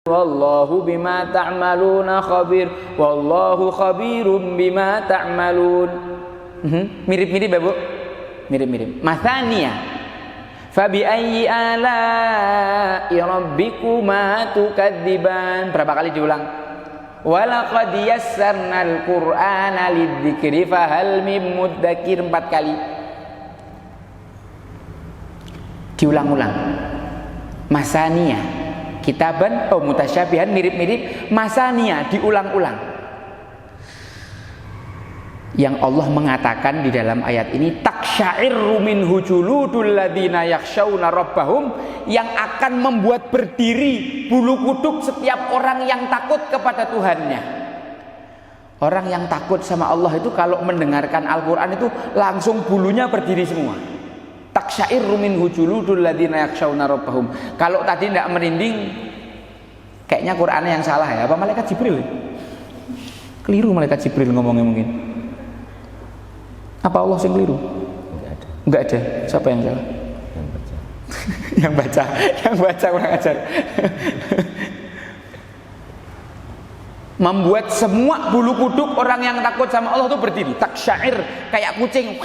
Wallahu bima ta'maluna khabir. Wallahu khabirum bima ta'malun. Mirip-mirip ya Bu? Mirip-mirip. Mathaniya. Fabi ayyi ala'i rabbikuma tukadziban. Berapa kali diulang? Walaqad yassarnal Qur'ana lidzikri fahal mim mudzakir. 4 kali. Diulang-ulang. Masaniya. Kitaban mutasyabihan, mirip-mirip. Masaniya, diulang-ulang. Yang Allah mengatakan di dalam ayat ini, taksya'irru minhu juludul ladzina yakhshawna rabbahum, yang akan membuat berdiri bulu kuduk setiap orang yang takut kepada Tuhannya. Orang yang takut sama Allah itu kalau mendengarkan Al-Quran itu langsung bulunya berdiri semua. Taksya'irru minhu juludul ladzina yakhshawna rabbahum. Kalau tadi tidak merinding, kayaknya Qurannya yang salah ya. Apa malaikat Jibril? Keliru malaikat Jibril ngomongnya mungkin. Apa Allah yang keliru? Enggak ada. Siapa yang salah? Yang baca. Yang baca kurang ajar. Membuat semua bulu kuduk orang yang takut sama Allah itu berdiri. Taksyair, kayak kucing.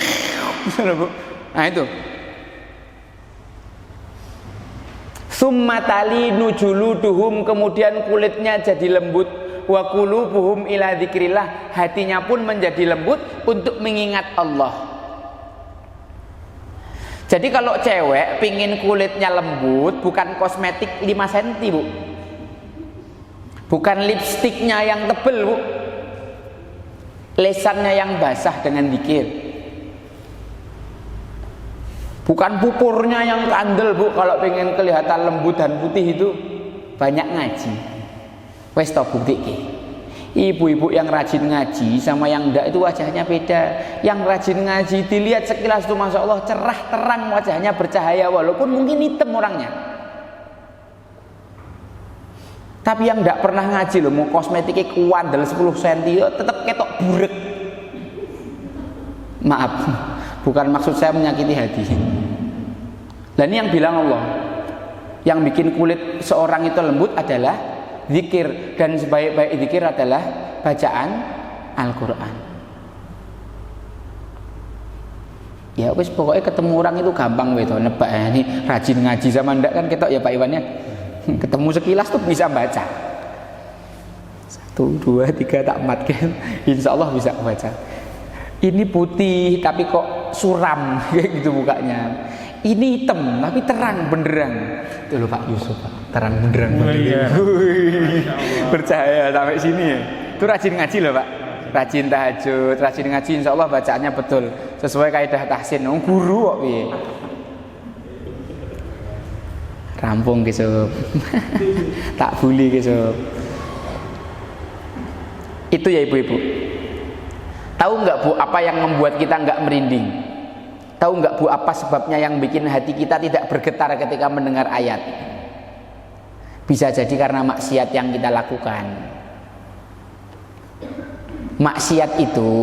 Nah itu. Summa talinu juluduhum, kemudian kulitnya jadi lembut. Wa qulubuhum ila dzikrillah, hatinya pun menjadi lembut untuk mengingat Allah. Jadi kalau cewek pingin kulitnya lembut, bukan kosmetik 5 cm Bu, bukan lipstiknya yang tebel Bu, lesannya yang basah dengan dzikir, bukan pukurnya yang kandel Bu. Kalau pengen kelihatan lembut dan putih itu banyak ngaji. Wes to buktike. Ibu-ibu yang rajin ngaji sama yang enggak itu wajahnya beda. Yang rajin ngaji dilihat sekilas itu Masya Allah cerah terang, wajahnya bercahaya walaupun mungkin hitam orangnya. Tapi yang enggak pernah ngaji loh, mau kosmetiknya kuandel 10 cm tetap ketok burek. Maaf, bukan maksud saya menyakiti hati. Dan ini yang bilang Allah, yang bikin kulit seorang itu lembut adalah zikir, dan sebaik-baik zikir adalah bacaan Al-Quran. Ya wis pokoknya ketemu orang itu gampang gitu nebak ini rajin ngaji sama ndak kan ketok ya Pak Iwan ya. Ketemu sekilas tuh bisa baca 1, 2, 3 tak mat kan, insya Allah bisa baca. Ini putih tapi kok suram kayak gitu mukanya. Ini hitam tapi terang benderang. Itu loh Pak Yusuf Pak, terang benderang. Percaya sampai sini ya. Itu rajin ngaji loh Pak. Rajin tahajud, rajin ngaji, insya Allah bacaannya betul sesuai kaidah tahsin. Guru kok piye. Rampung Yusuf. Tak bully Yusuf. Itu ya ibu-ibu. Tahu nggak Bu apa yang membuat kita nggak merinding? Tahu nggak Bu apa sebabnya yang bikin hati kita tidak bergetar ketika mendengar ayat? Bisa jadi karena maksiat yang kita lakukan. Maksiat itu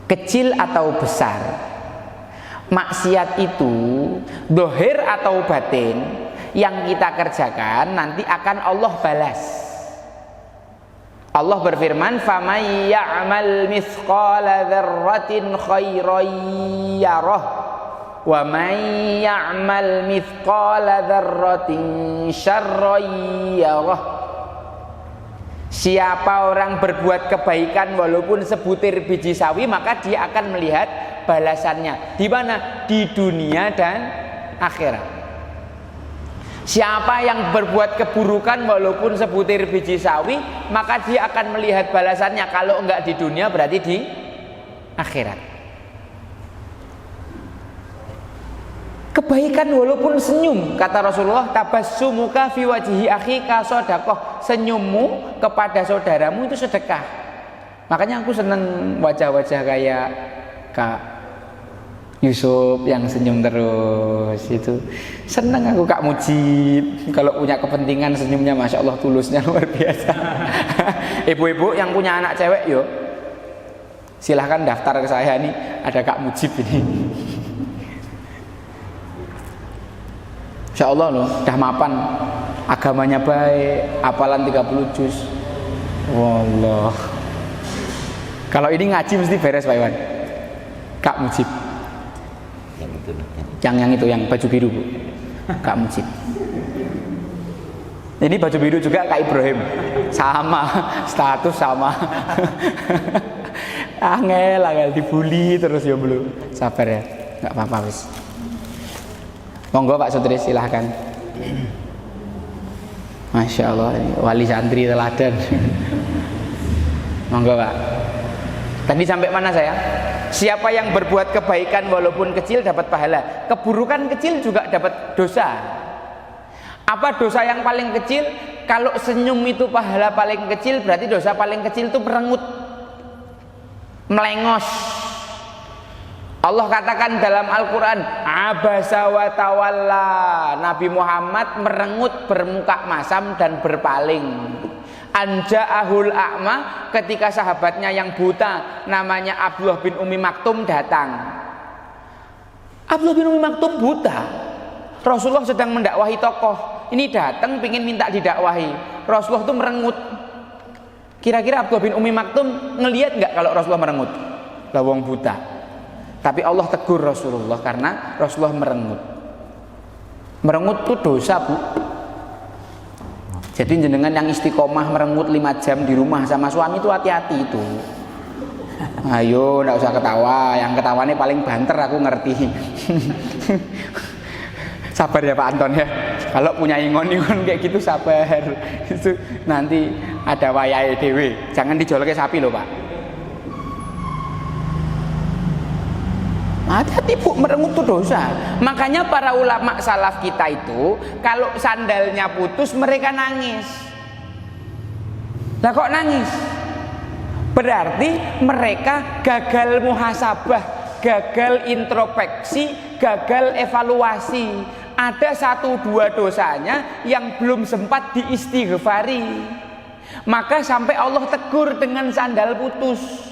kecil atau besar. Maksiat itu dohir atau batin, yang kita kerjakan nanti akan Allah balas. Allah berfirman, "Faman ya'mal mithqala dzarratin khairan yarah, wa man ya'mal mithqala dzarratin syarran yarah." Siapa orang berbuat kebaikan walaupun sebutir biji sawi, maka dia akan melihat balasannya. Di mana? Di dunia dan akhirat. Siapa yang berbuat keburukan walaupun sebutir biji sawi, maka dia akan melihat balasannya. Kalau enggak di dunia berarti di akhirat. Kebaikan walaupun senyum, kata Rasulullah, tabassumuka fi wajhi akhika shadaqah. Senyummu kepada saudaramu itu sedekah. Makanya aku seneng wajah-wajah kayak Kak Yusuf yang senyum terus itu. Seneng aku Kak Mujib. Kalau punya kepentingan senyumnya Masya Allah tulusnya luar biasa. Ibu-ibu yang punya anak cewek yuk, silahkan daftar ke saya nih, ada Kak Mujib ini. Insya Allah loh, dah mapan, agamanya baik, hafalan 30 juz. Wallah. Kalau ini ngaji mesti beres Pak Iwan. Kak Mujib. Yang itu yang baju biru Bu. Kak Mujib. Ini baju biru juga Kak Ibrahim. Sama, status sama. Angel dibully terus ya belum. Sabar ya. Enggak apa-apa wis. Monggo Pak Sutris silahkan. Masya Allah, wali santri teladan. Monggo Pak. Tadi sampai mana saya? Siapa yang berbuat kebaikan walaupun kecil dapat pahala, keburukan kecil juga dapat dosa. Apa dosa yang paling kecil? Kalau senyum itu pahala paling kecil, berarti dosa paling kecil itu merengut, melengos. Allah katakan dalam Al-Quran, abasa wa tawalla, Nabi Muhammad merengut, bermuka masam dan berpaling. Anja'ahul a'ma, ketika sahabatnya yang buta namanya Abdullah bin Umi Maktum datang. Abdullah bin Umi Maktum buta, Rasulullah sedang mendakwahi tokoh, ini datang pingin minta didakwahi. Rasulullah itu merengut. Kira-kira Abdullah bin Umi Maktum ngelihat nggak kalau Rasulullah merengut? Lawang buta. Tapi Allah tegur Rasulullah karena Rasulullah merengut. Merengut itu dosa Bu. Jadi jenengan yang istiqomah merengut 5 jam di rumah sama suami itu hati-hati itu. Ayo nggak usah ketawa, yang ketawanya paling banter aku ngerti. Sabar ya Pak Anton ya. Kalau punya ingon-ingon kayak gitu sabar. Itu nanti ada wayahe dhewe. Jangan dijolke sapi loh Pak. Hati-hati Bu, merengut itu dosa. Makanya para ulama salaf kita itu kalau sandalnya putus mereka nangis. Lah kok nangis? Berarti mereka gagal muhasabah, gagal introspeksi, gagal evaluasi. Ada 1-2 dosanya yang belum sempat diistighfari. Maka sampai Allah tegur dengan sandal putus.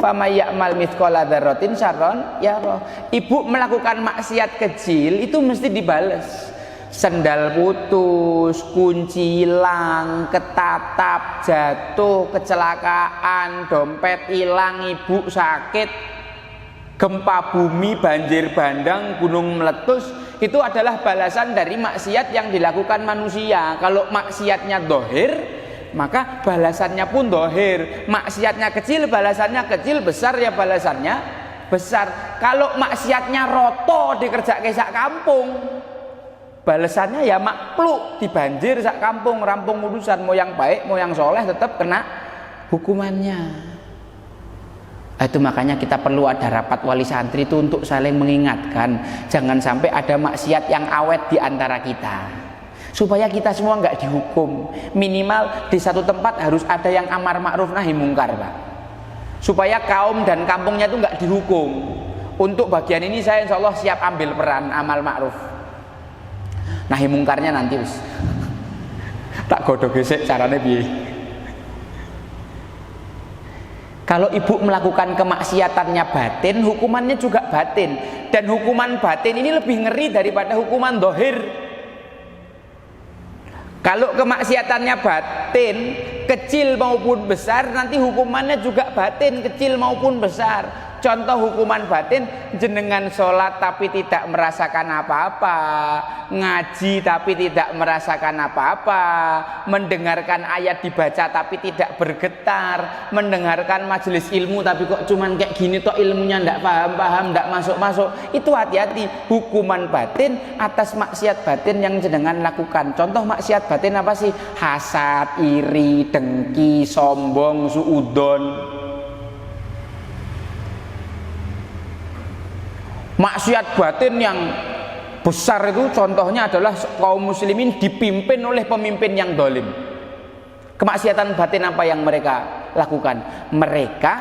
Fama ya'mal mithqala dzarratin syarron yarah. Ibu melakukan maksiat kecil itu mesti dibales. Sendal putus, kunci hilang, ketatap, jatuh, kecelakaan, dompet hilang, ibu sakit, gempa bumi, banjir bandang, gunung meletus, itu adalah balasan dari maksiat yang dilakukan manusia. Kalau maksiatnya dohir, maka balasannya pun dohir. Maksiatnya kecil, balasannya kecil. Besar ya balasannya besar. Kalau maksiatnya roto dikerjake sak kampung, balasannya ya makluk, dibanjir sak kampung, rampung urusan. Mau yang baik mau yang soleh tetap kena hukumannya. Itu makanya kita perlu ada rapat wali santri itu untuk saling mengingatkan, jangan sampai ada maksiat yang awet di antara kita, supaya kita semua nggak dihukum. Minimal di satu tempat harus ada yang amar ma'ruf nahi mungkar Pak, supaya kaum dan kampungnya itu nggak dihukum. Untuk bagian ini saya insya Allah siap ambil peran amal ma'ruf, nahi mungkarnya nanti wis tak godok gesek caranya piye. Kalau ibu melakukan kemaksiatannya batin, hukumannya juga batin, dan hukuman batin ini lebih ngeri daripada hukuman dohir. Kalau kemaksiatannya batin, kecil maupun besar, nanti hukumannya juga batin, kecil maupun besar. Contoh hukuman batin, jenengan sholat tapi tidak merasakan apa-apa, ngaji tapi tidak merasakan apa-apa, mendengarkan ayat dibaca tapi tidak bergetar, mendengarkan majelis ilmu tapi kok cuman kayak gini toh ilmunya ndak paham-paham, ndak masuk-masuk. Itu hati-hati, hukuman batin atas maksiat batin yang jenengan lakukan. Contoh maksiat batin apa sih? Hasad, iri, dengki, sombong, suudon. Maksiat batin yang besar itu contohnya adalah kaum muslimin dipimpin oleh pemimpin yang dolim. Kemaksiatan batin apa yang mereka lakukan? Mereka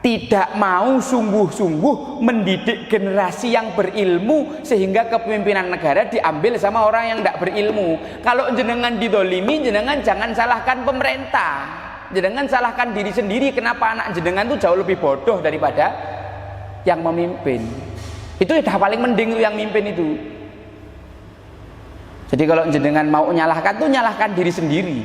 tidak mau sungguh-sungguh mendidik generasi yang berilmu, sehingga kepemimpinan negara diambil sama orang yang tidak berilmu. Kalau jenengan didolimi, jenengan jangan salahkan pemerintah, jenengan salahkan diri sendiri. Kenapa anak jenengan itu jauh lebih bodoh daripada yang memimpin? Itu sudah paling mending yang mimpin itu. Jadi kalau jenengan mau nyalahkan tuh nyalahkan diri sendiri.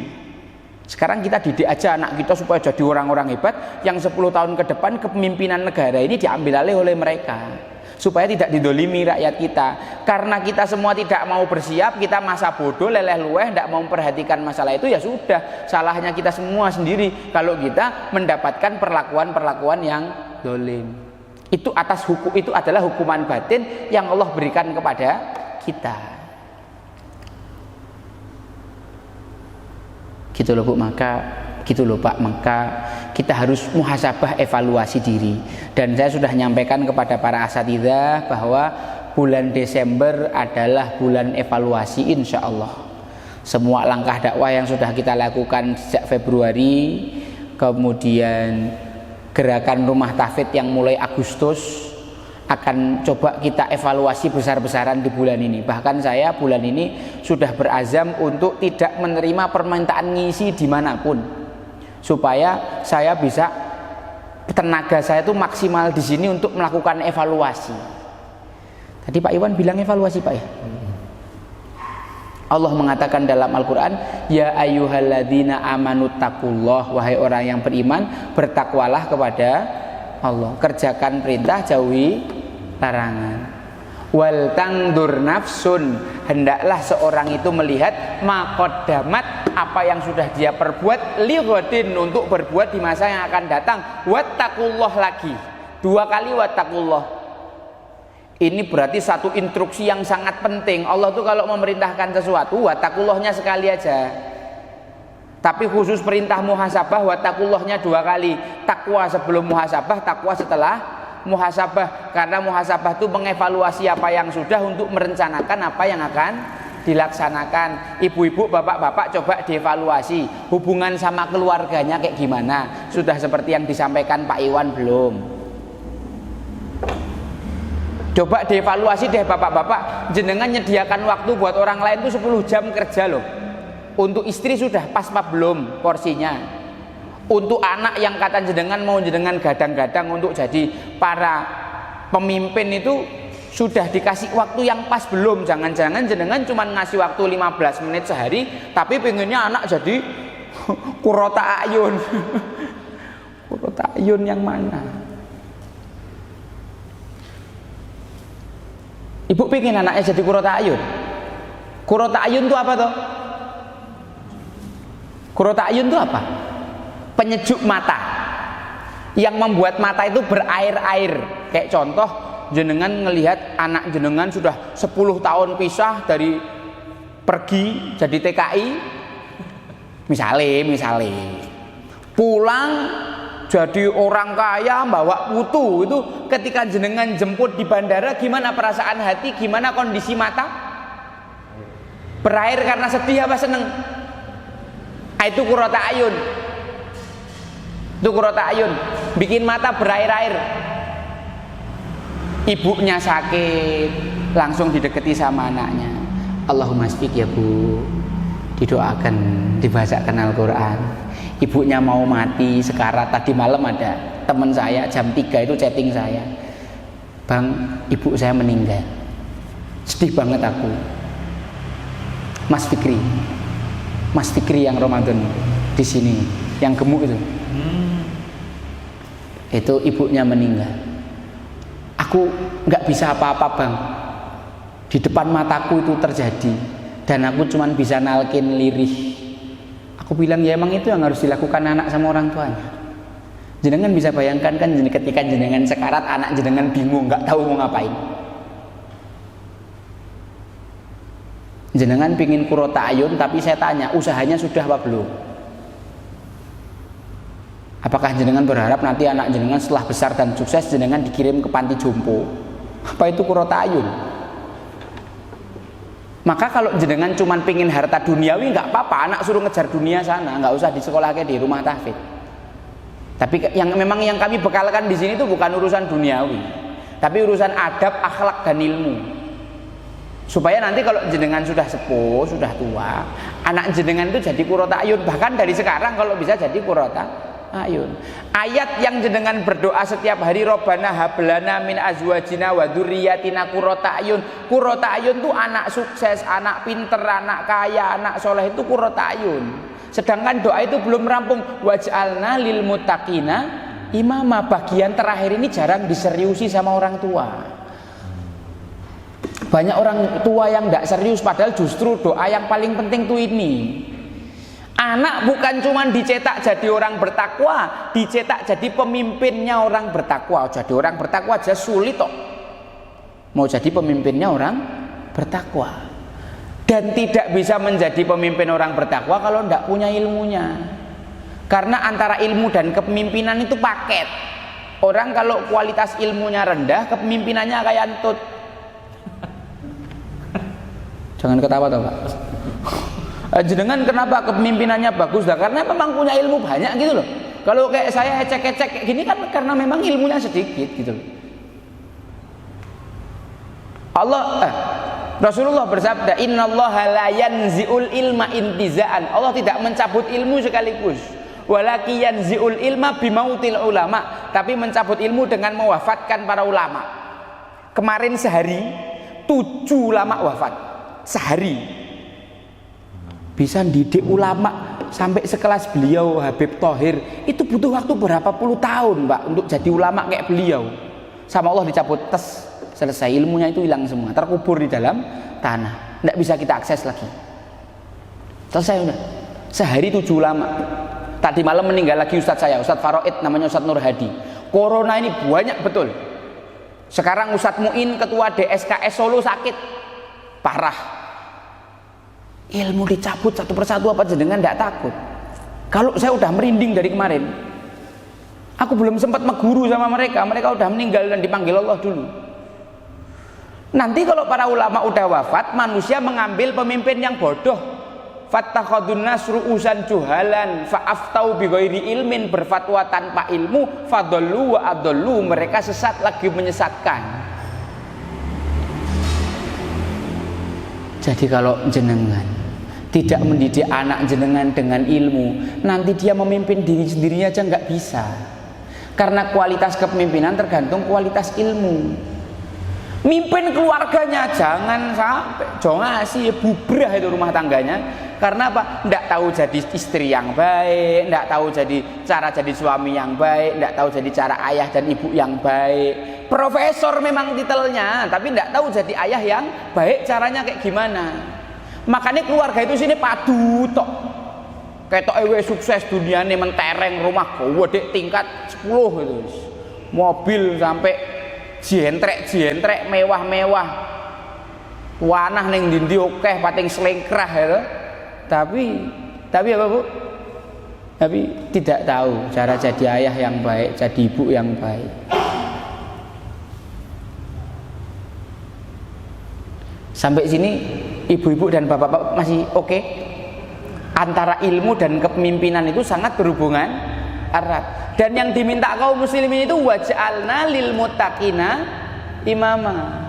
Sekarang kita didik aja anak kita supaya jadi orang-orang hebat yang 10 tahun ke depan kepemimpinan negara ini diambil alih oleh mereka, supaya tidak didolimi rakyat kita. Karena kita semua tidak mau bersiap, kita masa bodoh, leleh luweh, tidak mau memperhatikan masalah itu, ya sudah, salahnya kita semua sendiri kalau kita mendapatkan perlakuan-perlakuan yang dolim. Itu atas hukum, itu adalah hukuman batin yang Allah berikan kepada kita. Gitu loh Bu, maka gitu loh Pak, maka kita harus muhasabah, evaluasi diri. Dan saya sudah menyampaikan kepada para asatidzah bahwa bulan Desember adalah bulan evaluasi, insya Allah. Semua langkah dakwah yang sudah kita lakukan sejak Februari, kemudian gerakan rumah tahfidz yang mulai Agustus, akan coba kita evaluasi besar-besaran di bulan ini. Bahkan saya bulan ini sudah berazam untuk tidak menerima permintaan ngisi dimanapun, supaya saya bisa, tenaga saya itu maksimal di sini untuk melakukan evaluasi. Tadi Pak Iwan bilang evaluasi Pak ya. Allah mengatakan dalam Al-Quran, ya ayyuhalladzina amanu taqullah, wahai orang yang beriman, bertakwalah kepada Allah, kerjakan perintah, jauhi larangan. Wal tangdur nafsun, hendaklah seorang itu melihat maqaddamat, apa yang sudah dia perbuat, lighadin, untuk berbuat di masa yang akan datang. Wattaqullah lagi, 2 kali wattaqullah. Ini berarti satu instruksi yang sangat penting. Allah tuh kalau memerintahkan sesuatu, wattaqullahnya sekali aja. Tapi khusus perintah muhasabah, wattaqullahnya 2 kali. Takwa sebelum muhasabah, takwa setelah muhasabah. Karena muhasabah itu mengevaluasi apa yang sudah untuk merencanakan apa yang akan dilaksanakan. Ibu-ibu, bapak-bapak coba dievaluasi hubungan sama keluarganya kayak gimana. Sudah seperti yang disampaikan Pak Iwan belum? Coba dievaluasi deh bapak-bapak. Jenengan nyediakan waktu buat orang lain itu 10 jam kerja loh. Untuk istri sudah pas apa belum porsinya? Untuk anak yang kata jenengan mau jenengan gadang-gadang untuk jadi para pemimpin itu sudah dikasih waktu yang pas belum? Jangan-jangan jenengan cuma ngasih waktu 15 menit sehari, tapi pengennya anak jadi kurota ayun. Kurota ayun yang mana? Ibu pengen anaknya jadi kurota ayun? Kurota ayun itu apa toh? Kurota ayun itu apa? Penyejuk mata, yang membuat mata itu berair-air. Kayak contoh, jenengan ngelihat anak jenengan sudah 10 tahun pisah dari pergi jadi TKI, misalnya pulang jadi orang kaya bawa putu, itu ketika jenengan jemput di bandara, gimana perasaan hati, gimana kondisi mata? Berair karena sedih apa seneng? Itu kurota ayun. Itu kurota ayun, bikin mata berair-air. Ibunya sakit, langsung dideketi sama anaknya. Allahumma shfiq ya Bu, didoakan, dibacakan Al-Quran. Ibunya mau mati sekarat. Tadi malam ada teman saya jam 3 itu chatting saya, Bang, ibu saya meninggal, sedih banget aku. Mas Fikri yang Ramadan di sini, yang gemuk itu ibunya meninggal. Aku nggak bisa apa-apa Bang, di depan mataku itu terjadi, dan aku cuma bisa nalkin lirih. Aku bilang ya emang itu yang harus dilakukan anak sama orang tuanya. Jenengan bisa bayangkan kan ketika jenengan sekarat, anak jenengan bingung, nggak tahu mau ngapain. Jenengan pingin kurota ayun, tapi saya tanya, usahanya sudah apa belum? Apakah jenengan berharap nanti anak jenengan setelah besar dan sukses jenengan dikirim ke panti jompo? Apa itu kurota ayun? Maka kalau jenengan cuma pingin harta duniawi, nggak apa-apa, anak suruh ngejar dunia sana, nggak usah di sekolah kayak di rumah tahfidz. Tapi yang memang yang kami bekalkan di sini itu bukan urusan duniawi, tapi urusan adab, akhlak dan ilmu. Supaya nanti kalau jenengan sudah sepuh, sudah tua, anak jenengan itu jadi kurota ayun. Bahkan dari sekarang kalau bisa jadi kurota ayun. Ayat yang jenengan berdoa setiap hari, Robbana hablana min azwajina wa dzurriyyatina qurrata ayun. Qurrata ayun tuh anak sukses, anak pinter, anak kaya, anak soleh, itu qurrata ayun. Sedangkan doa itu belum rampung, waj'alna lil muttaqina imama. Bagian terakhir ini jarang diseriusi sama orang tua. Banyak orang tua yang tidak serius, padahal justru doa yang paling penting tuh ini. Anak bukan cuma dicetak jadi orang bertakwa, dicetak jadi pemimpinnya orang bertakwa. Jadi orang bertakwa aja sulit toh. Mau jadi pemimpinnya orang bertakwa. Dan tidak bisa menjadi pemimpin orang bertakwa kalau tidak punya ilmunya. Karena antara ilmu dan kepemimpinan itu paket. Orang kalau kualitas ilmunya rendah, kepemimpinannya kayak antut. Jangan ketawa toh Pak. Jenengan kenapa kepemimpinannya bagus? Lah karena memang punya ilmu banyak gitu loh. Kalau kayak saya ecek-ecek kayak gini kan karena memang ilmunya sedikit gitu loh. Rasulullah bersabda, innallaha la yanzi'ul ilma intiza'an. Allah tidak mencabut ilmu sekaligus. Walaki yanzi'ul ilma bimautil ulama. Tapi mencabut ilmu dengan mewafatkan para ulama. Kemarin sehari 7 ulama wafat. Sehari bisa didik ulama sampai sekelas beliau Habib Thohir, itu butuh waktu berapa puluh tahun Pak untuk jadi ulama kayak beliau. Sama Allah dicabut, tes, selesai, ilmunya itu hilang semua, terkubur di dalam tanah, tidak bisa kita akses lagi, selesai udah. Sehari 7 ulama. Tadi malam meninggal lagi Ustadz saya, Ustadz Faroid, namanya Ustadz Nur Hadi. Corona ini banyak betul. Sekarang Ustadz Muin, ketua DSKS Solo, sakit parah. Ilmu dicabut satu persatu, apa jenengan tidak takut? Kalau saya udah merinding dari kemarin, aku belum sempat meguru sama mereka, mereka udah meninggal dan dipanggil Allah dulu. Nanti kalau para ulama udah wafat, manusia mengambil pemimpin yang bodoh. Fattakhadun nasru usan juhalan fa'aftau bighairi ilmin, berfatwa tanpa ilmu, fadallu wa adallu, mereka sesat lagi menyesatkan. Jadi kalau jenengan tidak mendidik anak jenengan dengan ilmu, nanti dia memimpin diri sendirinya aja nggak bisa. Karena kualitas kepemimpinan tergantung kualitas ilmu. Mimpin keluarganya jangan sampai jongasi, bubrah itu rumah tangganya. Karena apa? Nggak tahu jadi istri yang baik, nggak tahu cara jadi suami yang baik, nggak tahu jadi cara ayah dan ibu yang baik. Profesor memang titelnya, tapi nggak tahu jadi ayah yang baik, caranya kayak gimana. Makanya keluarga itu sini padu tok. Ketok ewe sukses dunia ini, mentereng, rumah gede tingkat 10 gitu. Mobil sampai jentrek, mewah-mewah. Wanah ning ndi akeh pating selengkrah ya. Tapi apa Bu? Tapi tidak tahu cara jadi ayah yang baik, jadi ibu yang baik. Sampai sini ibu-ibu dan bapak-bapak masih oke? Antara ilmu dan kepemimpinan itu sangat berhubungan erat. Dan yang diminta kaum muslimin itu waj'alna lil muttaqina imama.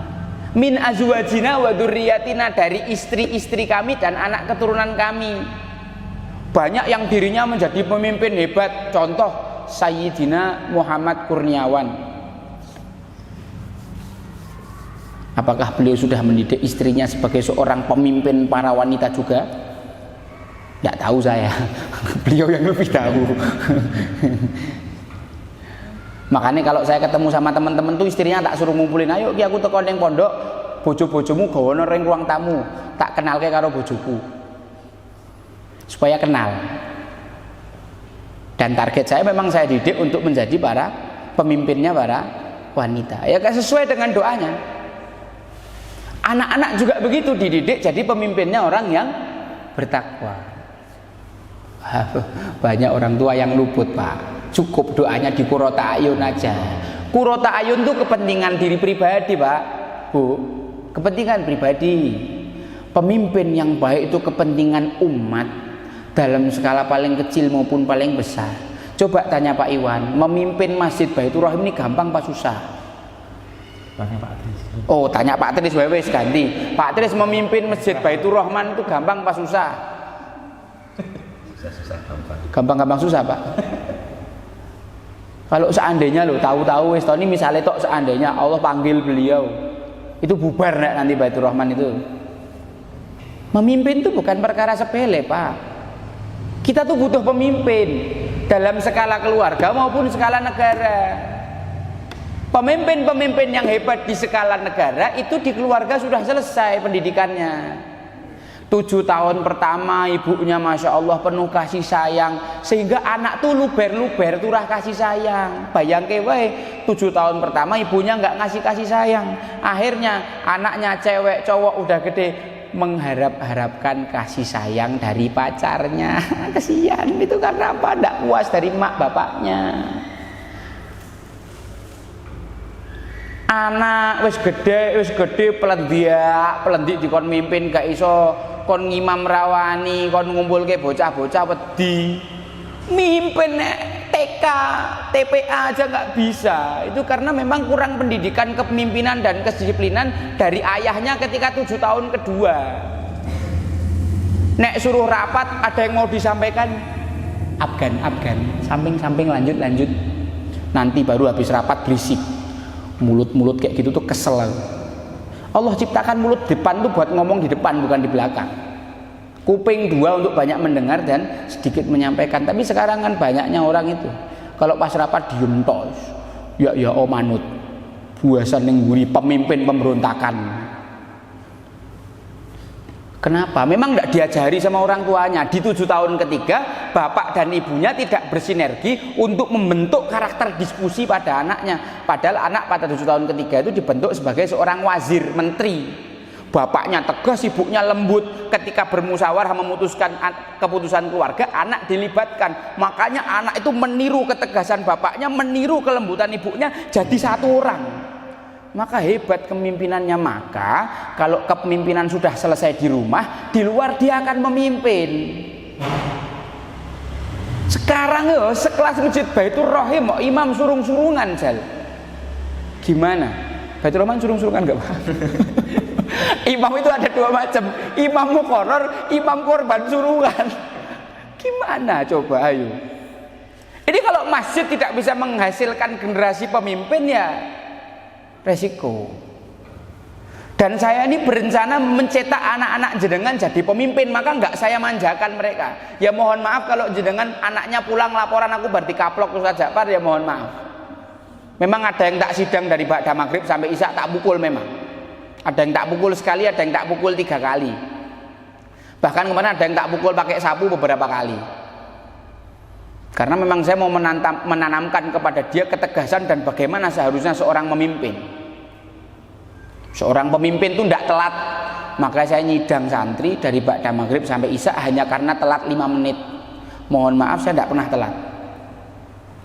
Min azwajina wa dzurriyyatina, dari istri-istri kami dan anak keturunan kami. Banyak yang dirinya menjadi pemimpin hebat. Contoh Sayyidina Muhammad Kurniawan. Apakah beliau sudah mendidik istrinya sebagai seorang pemimpin para wanita juga? Tidak tahu saya. Beliau yang lebih tahu. Makanya kalau saya ketemu sama teman-teman tuh istrinya tak suruh ngumpulin, ayo ki aku teko ning pondok, bojo-bojomu gawono ring ruang tamu, tak kenalke karo bojoku. Supaya kenal. Dan target saya memang saya didik untuk menjadi para pemimpinnya para wanita. Ya sesuai dengan doanya. Anak-anak juga begitu, dididik jadi pemimpinnya orang yang bertakwa. Banyak orang tua yang luput Pak. Cukup doanya di Qurrata Ayun aja. Qurrata Ayun itu kepentingan diri pribadi Pak, Bu. Kepentingan pribadi. Pemimpin yang baik itu kepentingan umat dalam skala paling kecil maupun paling besar. Coba tanya Pak Iwan, memimpin Masjid Baitur Rahim ini gampang apa susah? Tanya Pak Tris. Oh, tanya Pak Tris, wes ganti. Pak Tris memimpin Masjid Baitur Rahman itu gampang apa susah? Susah gampang. Gampang susah Pak. Kalau seandainya lo tahu-tahu wis ini misalnya tok seandainya Allah panggil beliau, itu bubar nanti Baitur Rahman itu. Memimpin itu bukan perkara sepele, Pak. Kita tuh butuh pemimpin dalam skala keluarga maupun skala negara. Pemimpin-pemimpin yang hebat di skala negara itu di keluarga sudah selesai pendidikannya. 7 tahun pertama ibunya Masya Allah penuh kasih sayang, sehingga anak tuh luber-luber turah kasih sayang. Bayangke wae 7 tahun pertama ibunya nggak ngasih kasih sayang, akhirnya anaknya cewek cowok udah gede mengharap-harapkan kasih sayang dari pacarnya. Kesian itu karena apa? Nggak puas dari mak bapaknya. Anak wis gede pelendik dikon mimpin gak iso, kon ngimam rawani, kon ngumpulke bocah-bocah wedi. Mimpin TK, TPA aja nggak bisa. Itu karena memang kurang pendidikan kepemimpinan dan kedisiplinan dari ayahnya ketika 7 tahun kedua. Nek suruh rapat ada yang mau disampaikan, Afgan, samping lanjut. Nanti baru habis rapat berisik. Mulut kayak gitu tuh kesel. Allah ciptakan mulut depan tuh buat ngomong di depan bukan di belakang. Kuping 2 untuk banyak mendengar dan sedikit menyampaikan. Tapi sekarang kan banyaknya orang itu kalau pas rapat diem tos. Ya manut. Buasan ning nguri pemimpin pemberontakan. Kenapa? Memang tidak diajari sama orang tuanya. Di 7 tahun ketiga, bapak dan ibunya tidak bersinergi untuk membentuk karakter diskusi pada anaknya. Padahal anak pada 7 tahun ketiga itu dibentuk sebagai seorang wazir, menteri. Bapaknya tegas, ibunya lembut. Ketika bermusyawarah memutuskan keputusan keluarga, anak dilibatkan. Makanya anak itu meniru ketegasan bapaknya, meniru kelembutan ibunya, jadi satu orang. Maka hebat kepemimpinannya. Maka kalau kepemimpinan sudah selesai di rumah, di luar dia akan memimpin. Sekarang yo sekelas masjid Baitur Rahim imam surung-surungan jal. Gimana? Baitur Rahman surung-surungan enggak, Pak? Imam itu ada 2 macam, imam muqarrar, imam korban surungan. Gimana coba ayo? Ini kalau masjid tidak bisa menghasilkan generasi pemimpin ya resiko. Dan saya ini berencana mencetak anak-anak jenengan jadi pemimpin, maka nggak saya manjakan mereka. Ya mohon maaf kalau jenengan anaknya pulang laporan aku berarti kaplok Ustaz Ja'far, ya mohon maaf. Memang ada yang tak sidang dari ba'da maghrib sampai isya tak pukul memang. Ada yang tak pukul sekali, ada yang tak pukul 3 kali. Bahkan kemarin ada yang tak pukul pakai sapu beberapa kali. Karena memang saya mau menanamkan kepada dia ketegasan dan bagaimana seharusnya seorang memimpin. Seorang pemimpin itu tidak telat. Maka saya nyidang santri dari ba'da maghrib sampai isya hanya karena telat 5 menit. Mohon maaf saya tidak pernah telat.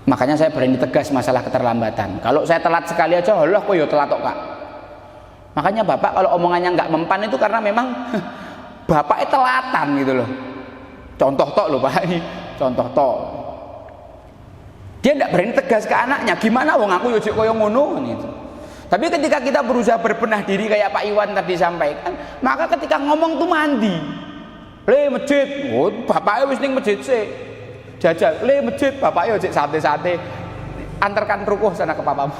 Makanya saya berani tegas masalah keterlambatan. Kalau saya telat sekali aja, Allah kok ya telat kok Kak. Makanya bapak kalau omongannya nggak mempan itu karena memang bapaknya telatan gitu loh. Contoh tok loh Pak, ini contoh tok. Dia tidak berani tegas ke anaknya. Gimana wong aku yo koyo ngono gitu. Tapi ketika kita berusaha berbenah diri kayak Pak Iwan tadi sampaikan, maka ketika ngomong tuh mandi. Le masjid, oh bapaknya wis ning masjid sih. Jajal, le masjid, bapaknya ojek sate-sate. Antarkan rukuh sana ke papamu.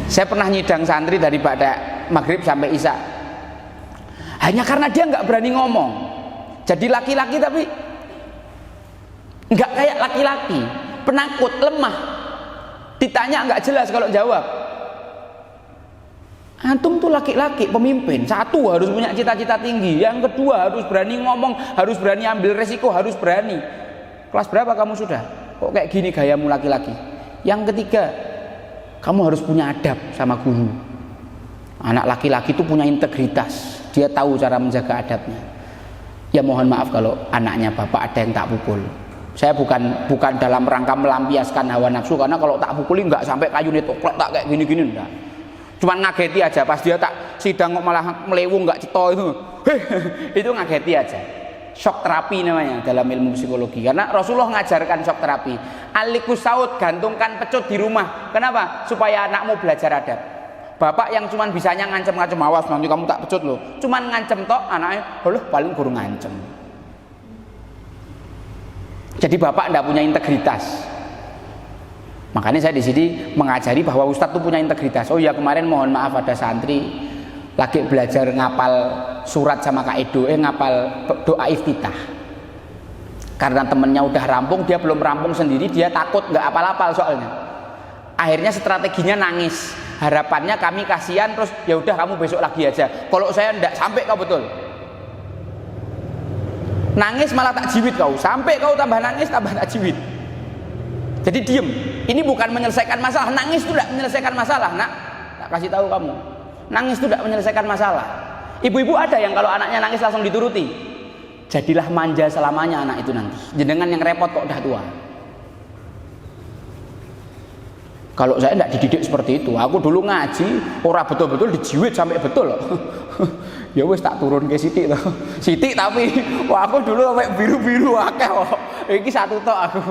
Saya pernah nyidang santri dari ba'da maghrib sampai isya. Hanya karena dia nggak berani ngomong. Jadi laki-laki tapi nggak kayak laki-laki, penakut, lemah. Ditanya nggak jelas kalau jawab. Antum tuh laki-laki pemimpin. 1 harus punya cita-cita tinggi. Yang kedua harus berani ngomong, harus berani ambil resiko, harus berani. Kelas berapa kamu sudah? Kok kayak gini gayamu laki-laki? Yang ketiga, kamu harus punya adab sama guru. Anak laki-laki itu punya integritas. Dia tahu cara menjaga adabnya. Ya mohon maaf kalau anaknya bapak ada yang tak pukul. Saya bukan dalam rangka melampiaskan hawa nafsu, karena kalau tak pukuli nggak sampai kayunya toklek tak kayak gini-gini enggak. Cuman ngageti aja pas dia tak sidang kok malah melewung nggak ceto itu. Itu ngageti aja. Shock terapi namanya dalam ilmu psikologi. Karena Rasulullah ngajarkan shock terapi. Alikus saud, gantungkan pecut di rumah. Kenapa? Supaya anakmu belajar adab. Bapak yang cuman bisanya ngancem-ngancem, awas nanti kamu tak pecut loh. Cuman ngancem tok, anaknya, loh paling guru ngancem. Jadi bapak tidak punya integritas. Makanya saya di sini mengajari bahwa Ustadz itu punya integritas. Oh ya, kemarin mohon maaf ada santri lagi belajar ngapal surat sama Kak Edo, ngapal doa iftitah. Karena temennya udah rampung, dia belum rampung sendiri, dia takut nggak apal-apal soalnya. Akhirnya strateginya nangis. Harapannya kami kasihan, terus ya udah kamu besok lagi aja. Kalau saya ndak sampai kau betul. Nangis malah tak jiwit kau, sampai kau tambah nangis tambah tak jiwit. Jadi diem. Ini bukan menyelesaikan masalah. Nangis itu tidak menyelesaikan masalah, nak. Tak kasih tahu kamu. Nangis itu tidak menyelesaikan masalah. Ibu-ibu ada yang kalau anaknya nangis langsung dituruti. Jadilah manja selamanya anak itu nanti. Jenengan yang repot kok udah tua. Kalau saya tidak dididik seperti itu. Aku dulu ngaji, ora betul-betul dijiwit sampai betul loh. Ya wis tak turun ke Siti toh. Siti tapi wah aku dulu sampai biru-biru akeh kok. Iki satu tok aku.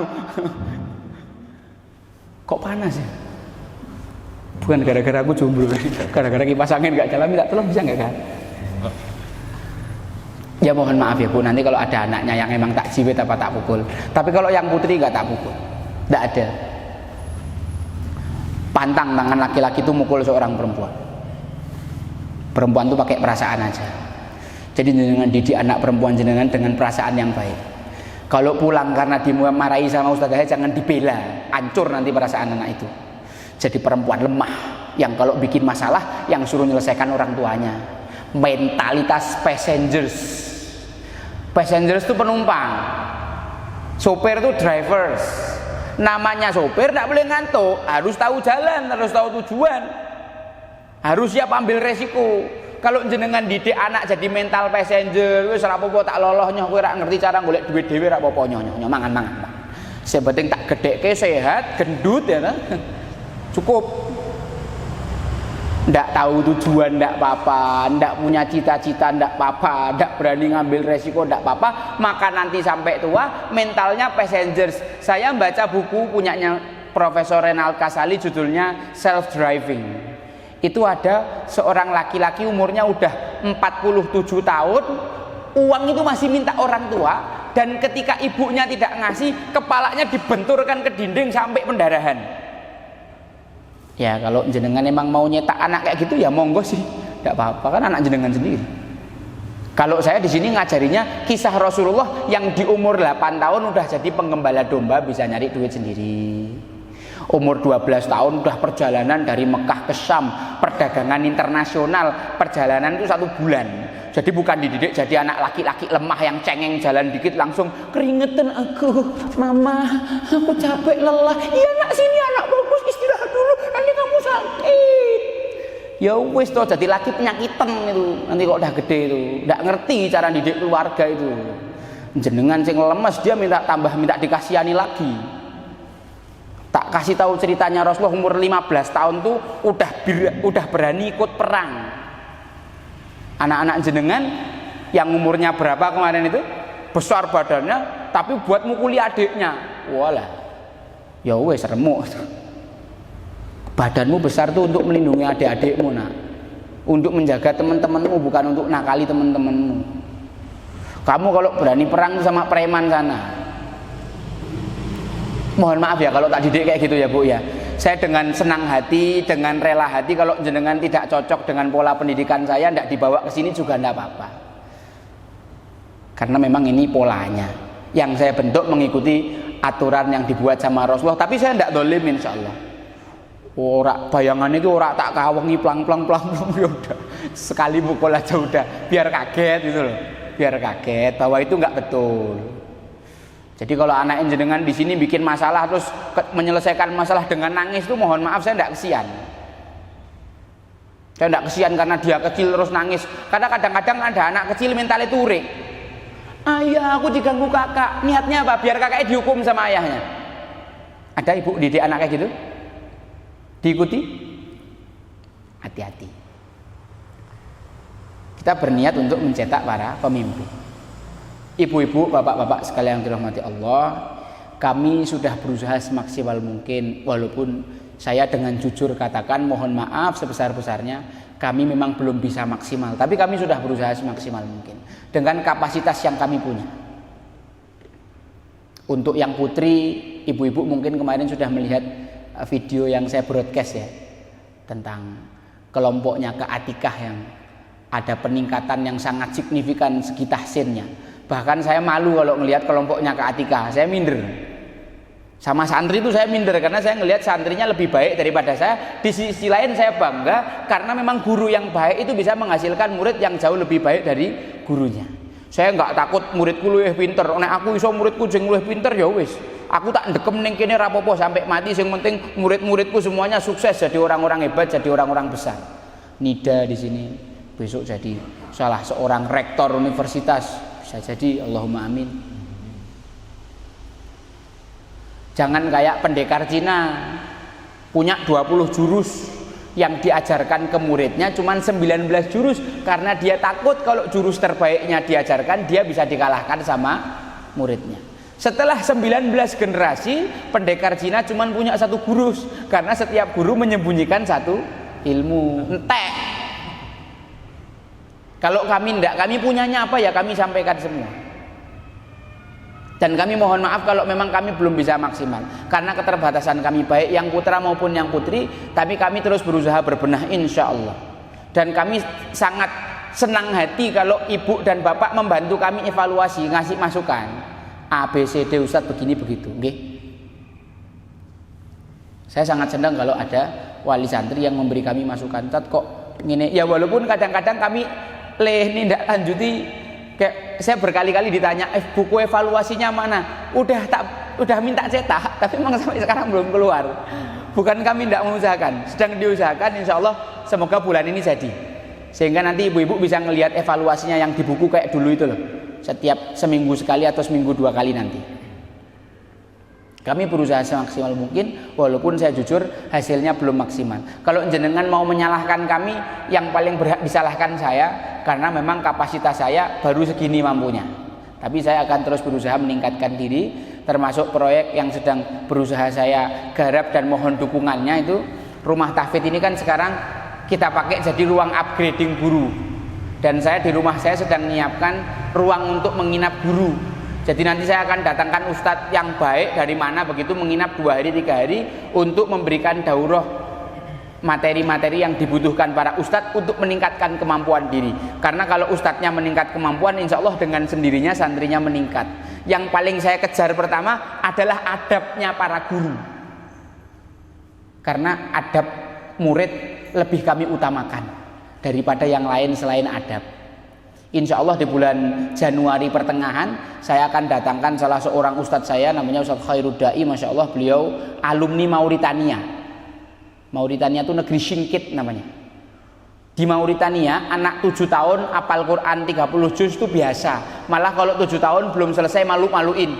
Kok panas ya? Bukan gara-gara aku jomblo, gara-gara kipas angin gak jalan, minta tolong bisa nggak kan? Ya mohon maaf ya Bu, nanti kalau ada anaknya yang emang tak jiwit apa tak pukul. Tapi kalau yang putri nggak tak pukul, nggak ada. Pantang tangan laki-laki itu mukul seorang perempuan. Perempuan itu pakai perasaan aja. Jadi dengan didik anak perempuan jenengan dengan perasaan yang baik. Kalau pulang karena dimarahi sama ustazah, jangan dibela, hancur nanti perasaan anak itu. Jadi perempuan lemah yang kalau bikin masalah yang suruh menyelesaikan orang tuanya. Mentalitas passengers. Passengers itu penumpang. Sopir itu drivers. Namanya sopir tidak boleh ngantuk, harus tahu jalan, harus tahu tujuan. Harus siap ambil resiko. Kalau jenengan didik anak jadi mental passenger, wis ora apa-apa tak loloh nyoh kowe ora ngerti cara golek duit dhewe ora apa-apa nyoh mangan. Sing penting tak gedhekke sehat, gendut ya nah. Cukup. Ndak tahu tujuan ndak apa-apa, ndak punya cita-cita ndak apa-apa, ndak berani ngambil resiko ndak apa-apa, maka nanti sampai tua mentalnya passengers. Saya baca buku punyanya Profesor Renald Kasali judulnya Self Driving. Itu ada seorang laki-laki umurnya udah 47 tahun, uang itu masih minta orang tua, dan ketika ibunya tidak ngasih, kepalanya dibenturkan ke dinding sampai pendarahan. Ya kalau jenengan emang mau nyetak anak kayak gitu ya monggo sih, tidak apa-apa, kan anak jenengan sendiri. Kalau saya di sini ngajarinya kisah Rasulullah yang di umur 8 tahun udah jadi penggembala domba, bisa nyari duit sendiri. Umur 12 tahun udah perjalanan dari Mekah ke Syam, perdagangan internasional, perjalanan itu 1 bulan. Jadi bukan dididik jadi anak laki-laki lemah yang cengeng jalan dikit langsung keringetan aku, mama, aku capek lelah. Iya nak, sini anak bagus, istirahat dulu, nanti kamu sakit. Ya wis toh, jadi laki penyakitan itu. Nanti kok udah gede itu, nggak ngerti cara didik keluarga itu. Jenengan sing lemes dia minta dikasihani lagi. Tak kasih tahu ceritanya Rasulullah umur 15 tahun tuh udah berani ikut perang. Anak-anak jenengan yang umurnya berapa kemarin itu besar badannya, tapi buat mukuli adiknya. Walah, ya wes remuk. Badanmu besar tuh untuk melindungi adik-adikmu nak, untuk menjaga teman-temanmu, bukan untuk nakali teman-temanmu. Kamu kalau berani perang sama preman sana. Mohon maaf ya kalau tak didik kayak gitu ya Bu ya. Saya dengan senang hati, dengan rela hati kalau jenengan tidak cocok dengan pola pendidikan saya, tidak dibawa ke sini juga tidak apa-apa. Karena memang ini polanya. Yang saya bentuk mengikuti aturan yang dibuat sama Rasulullah, tapi saya tidak dolim insyaallah. Ora bayangan itu ora tak kawengi plang ya udah. Sekali mukul aja udah, biar kaget gitu loh. Biar kaget bahwa itu enggak betul. Jadi kalau anak jenengan di sini bikin masalah terus menyelesaikan masalah dengan nangis itu mohon maaf saya tidak kesian. Saya tidak kesian karena dia kecil terus nangis. Karena kadang-kadang ada anak kecil mentalnya turik. Ayah aku diganggu kakak. Niatnya apa? Biar kakaknya dihukum sama ayahnya. Ada ibu didik anak kayak gitu? Diikuti? Hati-hati. Kita berniat untuk mencetak para pemimpin. Ibu-ibu, bapak-bapak sekalian yang dirahmati Allah, kami sudah berusaha semaksimal mungkin walaupun Saya dengan jujur katakan mohon maaf sebesar-besarnya, kami memang belum bisa maksimal, tapi kami sudah berusaha semaksimal mungkin dengan kapasitas yang kami punya. Untuk yang putri, ibu-ibu mungkin kemarin sudah melihat video yang saya broadcast ya, tentang kelompoknya Kak Atikah yang ada peningkatan yang sangat signifikan segi tahsinnya. Bahkan saya malu kalau melihat kelompoknya Kak Atikah, saya minder. Sama santri itu saya minder karena saya ngelihat santrinya lebih baik daripada saya. Di sisi lain saya bangga karena memang guru yang baik itu bisa menghasilkan murid yang jauh lebih baik dari gurunya. Saya nggak takut muridku luwih pinter. Nek aku iso muridku sing luwih pinter ya wis. Aku tak ndekem ning kene ra apa-apa sampai mati, sing penting murid-muridku semuanya sukses jadi orang-orang hebat, jadi orang-orang besar. Nida di sini besok jadi salah seorang rektor universitas, bisa jadi, Allahumma amin. Jangan kayak pendekar Cina punya 20 jurus yang diajarkan ke muridnya cuman 19 jurus karena dia takut kalau jurus terbaiknya diajarkan dia bisa dikalahkan sama muridnya. Setelah 19 generasi pendekar Cina cuman punya 1 guru karena setiap guru menyembunyikan 1 ilmu. Entek. Kalau kami enggak, kami punyanya apa ya kami sampaikan semua. Dan kami mohon maaf kalau memang kami belum bisa maksimal karena keterbatasan kami baik yang putra maupun yang putri, tapi kami terus berusaha berbenah insya Allah. Dan kami sangat senang hati kalau ibu dan bapak membantu kami evaluasi, ngasih masukan A, B, C, D, Ustadz begini begitu, okay? Saya sangat senang kalau ada wali santri yang memberi kami masukan. Ustadz kok ngene ya, walaupun kadang-kadang kami tidak lanjuti. Kayak saya berkali-kali ditanya buku evaluasinya mana, udah minta cetak tapi memang sampai sekarang belum keluar. Bukan kami tidak mengusahakan, sedang diusahakan, insya Allah semoga bulan ini jadi, sehingga nanti ibu-ibu bisa ngelihat evaluasinya yang di buku kayak dulu itu loh, setiap seminggu sekali atau seminggu 2 kali nanti. Kami berusaha semaksimal mungkin, walaupun saya jujur hasilnya belum maksimal. Kalau jenengan mau menyalahkan kami, yang paling berhak disalahkan saya, karena memang kapasitas saya baru segini mampunya. Tapi saya akan terus berusaha meningkatkan diri, termasuk proyek yang sedang berusaha saya garap dan mohon dukungannya itu. Rumah tahfidz ini kan sekarang kita pakai jadi ruang upgrading guru. Dan saya di rumah saya sedang menyiapkan ruang untuk menginap guru. Jadi nanti saya akan datangkan ustadz yang baik dari mana begitu menginap 2 hari 3 hari untuk memberikan daurah materi-materi yang dibutuhkan para ustadz untuk meningkatkan kemampuan diri. Karena kalau ustadznya meningkat kemampuan, insya Allah dengan sendirinya santrinya meningkat. Yang paling saya kejar pertama adalah adabnya para guru. Karena adab murid lebih kami utamakan daripada yang lain selain adab. Insya Allah di bulan Januari pertengahan saya akan datangkan salah seorang ustadz saya, namanya Ustadz Khairuddai, Masya Allah beliau alumni Mauritania. Mauritania itu negeri Singkit namanya. Di Mauritania anak 7 tahun hafal Quran 30 juz itu biasa. Malah kalau 7 tahun belum selesai malu-maluin.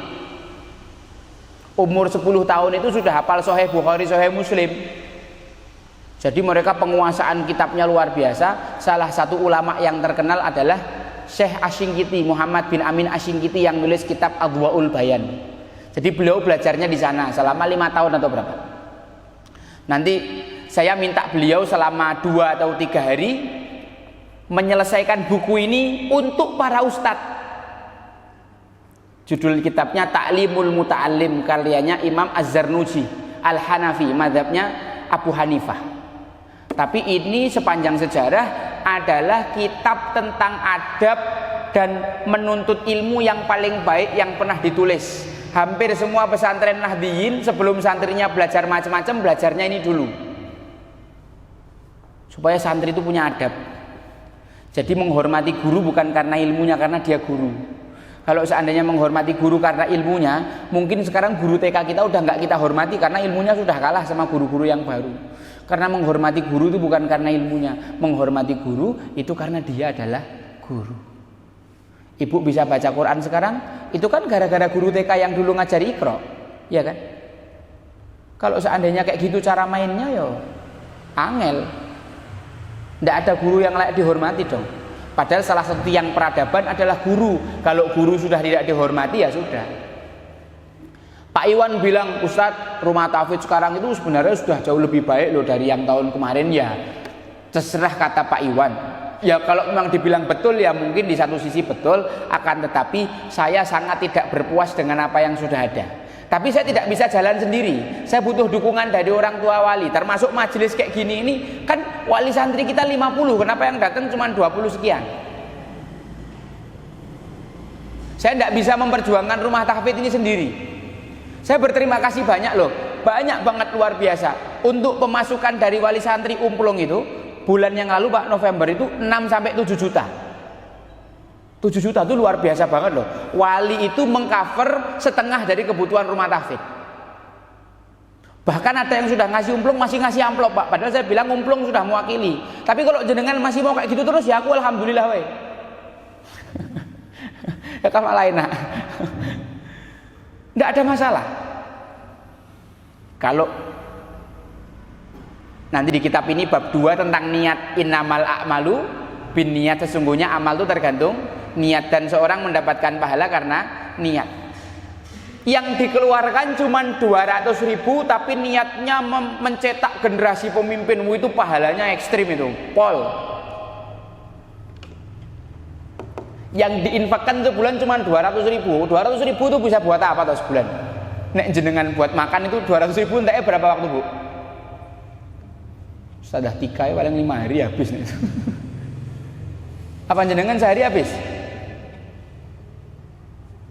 Umur 10 tahun itu sudah hafal Sahih Bukhari, Sahih Muslim. Jadi mereka penguasaan kitabnya luar biasa. Salah satu ulama yang terkenal adalah Syekh Asyingkiti, Muhammad bin Amin Asyingkiti yang nulis kitab Adwaul Bayan. Jadi beliau belajarnya di sana selama 5 tahun atau berapa. Nanti saya minta beliau selama 2 atau 3 hari menyelesaikan buku ini untuk para ustadz. Judul kitabnya Ta'limul Muta'allim, karyanya Imam Az-Zarnuji Al-Hanafi, mazhabnya Abu Hanifah. Tapi ini sepanjang sejarah adalah kitab tentang adab dan menuntut ilmu yang paling baik yang pernah ditulis. Hampir semua pesantren Nahdliyin sebelum santrinya belajar macam-macam, belajarnya ini dulu. Supaya santri itu punya adab. Jadi menghormati guru bukan karena ilmunya, karena dia guru. Kalau seandainya menghormati guru karena ilmunya, mungkin sekarang guru TK kita udah nggak kita hormati karena ilmunya sudah kalah sama guru-guru yang baru. Karena menghormati guru itu bukan karena ilmunya, menghormati guru itu karena dia adalah guru. Ibu bisa baca Quran sekarang, itu kan gara-gara guru TK yang dulu ngajari Iqra, ya kan? Kalau seandainya kayak gitu cara mainnya, yo angel. Nggak ada guru yang layak dihormati dong. Padahal salah satu yang peradaban adalah guru. Kalau guru sudah tidak dihormati ya sudah. Pak Pak Iwan bilang, Ustadz, rumah tahfidz sekarang itu sebenarnya sudah jauh lebih baik loh dari yang tahun kemarin. Ya terserah kata Pak Iwan. Ya kalau memang dibilang betul ya mungkin di satu sisi betul, akan tetapi saya sangat tidak berpuas dengan apa yang sudah ada. Tapi saya tidak bisa jalan sendiri, saya butuh dukungan dari orang tua wali. Termasuk majelis kayak gini ini, kan wali santri kita 50, kenapa yang datang cuma 20 sekian? Saya tidak bisa memperjuangkan rumah tahfidz ini sendiri. Saya berterima kasih banyak loh, banyak banget luar biasa. Untuk pemasukan dari wali santri Umplung itu, bulan yang lalu Pak, November itu 6-7 juta. 7 juta itu luar biasa banget loh. Wali itu mengcover setengah dari kebutuhan rumah tahfidz. Bahkan ada yang sudah ngasih Umplung masih ngasih amplop Pak. Padahal saya bilang Umplung sudah mewakili. Tapi kalau jenengan masih mau kayak gitu terus ya aku alhamdulillah weh. Ya kan lain nak. Tidak ada masalah. Kalau nanti di kitab ini bab 2 tentang niat, innamal a'malu bin niat, sesungguhnya amal itu tergantung niat dan seorang mendapatkan pahala karena niat. Yang dikeluarkan cuma 200.000 tapi niatnya mencetak generasi pemimpinmu itu pahalanya ekstrim itu. Pol. Yang diinfakkan sebulan cuma 200.000. 200.000 itu bisa buat apa atau sebulan? Nek jenengan buat makan itu 200.000 entaknya berapa waktu Bu? Sudah 3 ya paling 5 hari habis nih. Apa jenengan sehari habis?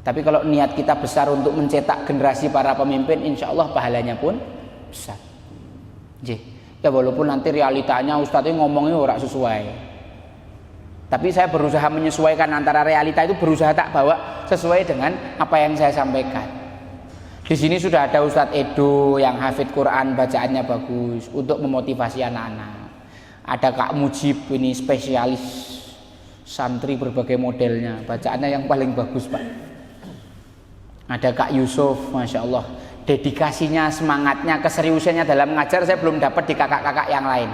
Tapi kalau niat kita besar untuk mencetak generasi para pemimpin, insya Allah pahalanya pun besar. Ya walaupun nanti realitanya Ustadznya ngomongnya ora sesuai. Tapi saya berusaha menyesuaikan antara realita itu, berusaha tak bawa sesuai dengan apa yang saya sampaikan. Di sini sudah ada Ustadz Edo yang hafid Quran, bacaannya bagus untuk memotivasi anak-anak. Ada Kak Mujib ini spesialis santri berbagai modelnya, bacaannya yang paling bagus Pak. Ada Kak Yusuf, masya Allah, dedikasinya, semangatnya, keseriusannya dalam mengajar saya belum dapat di kakak-kakak yang lain.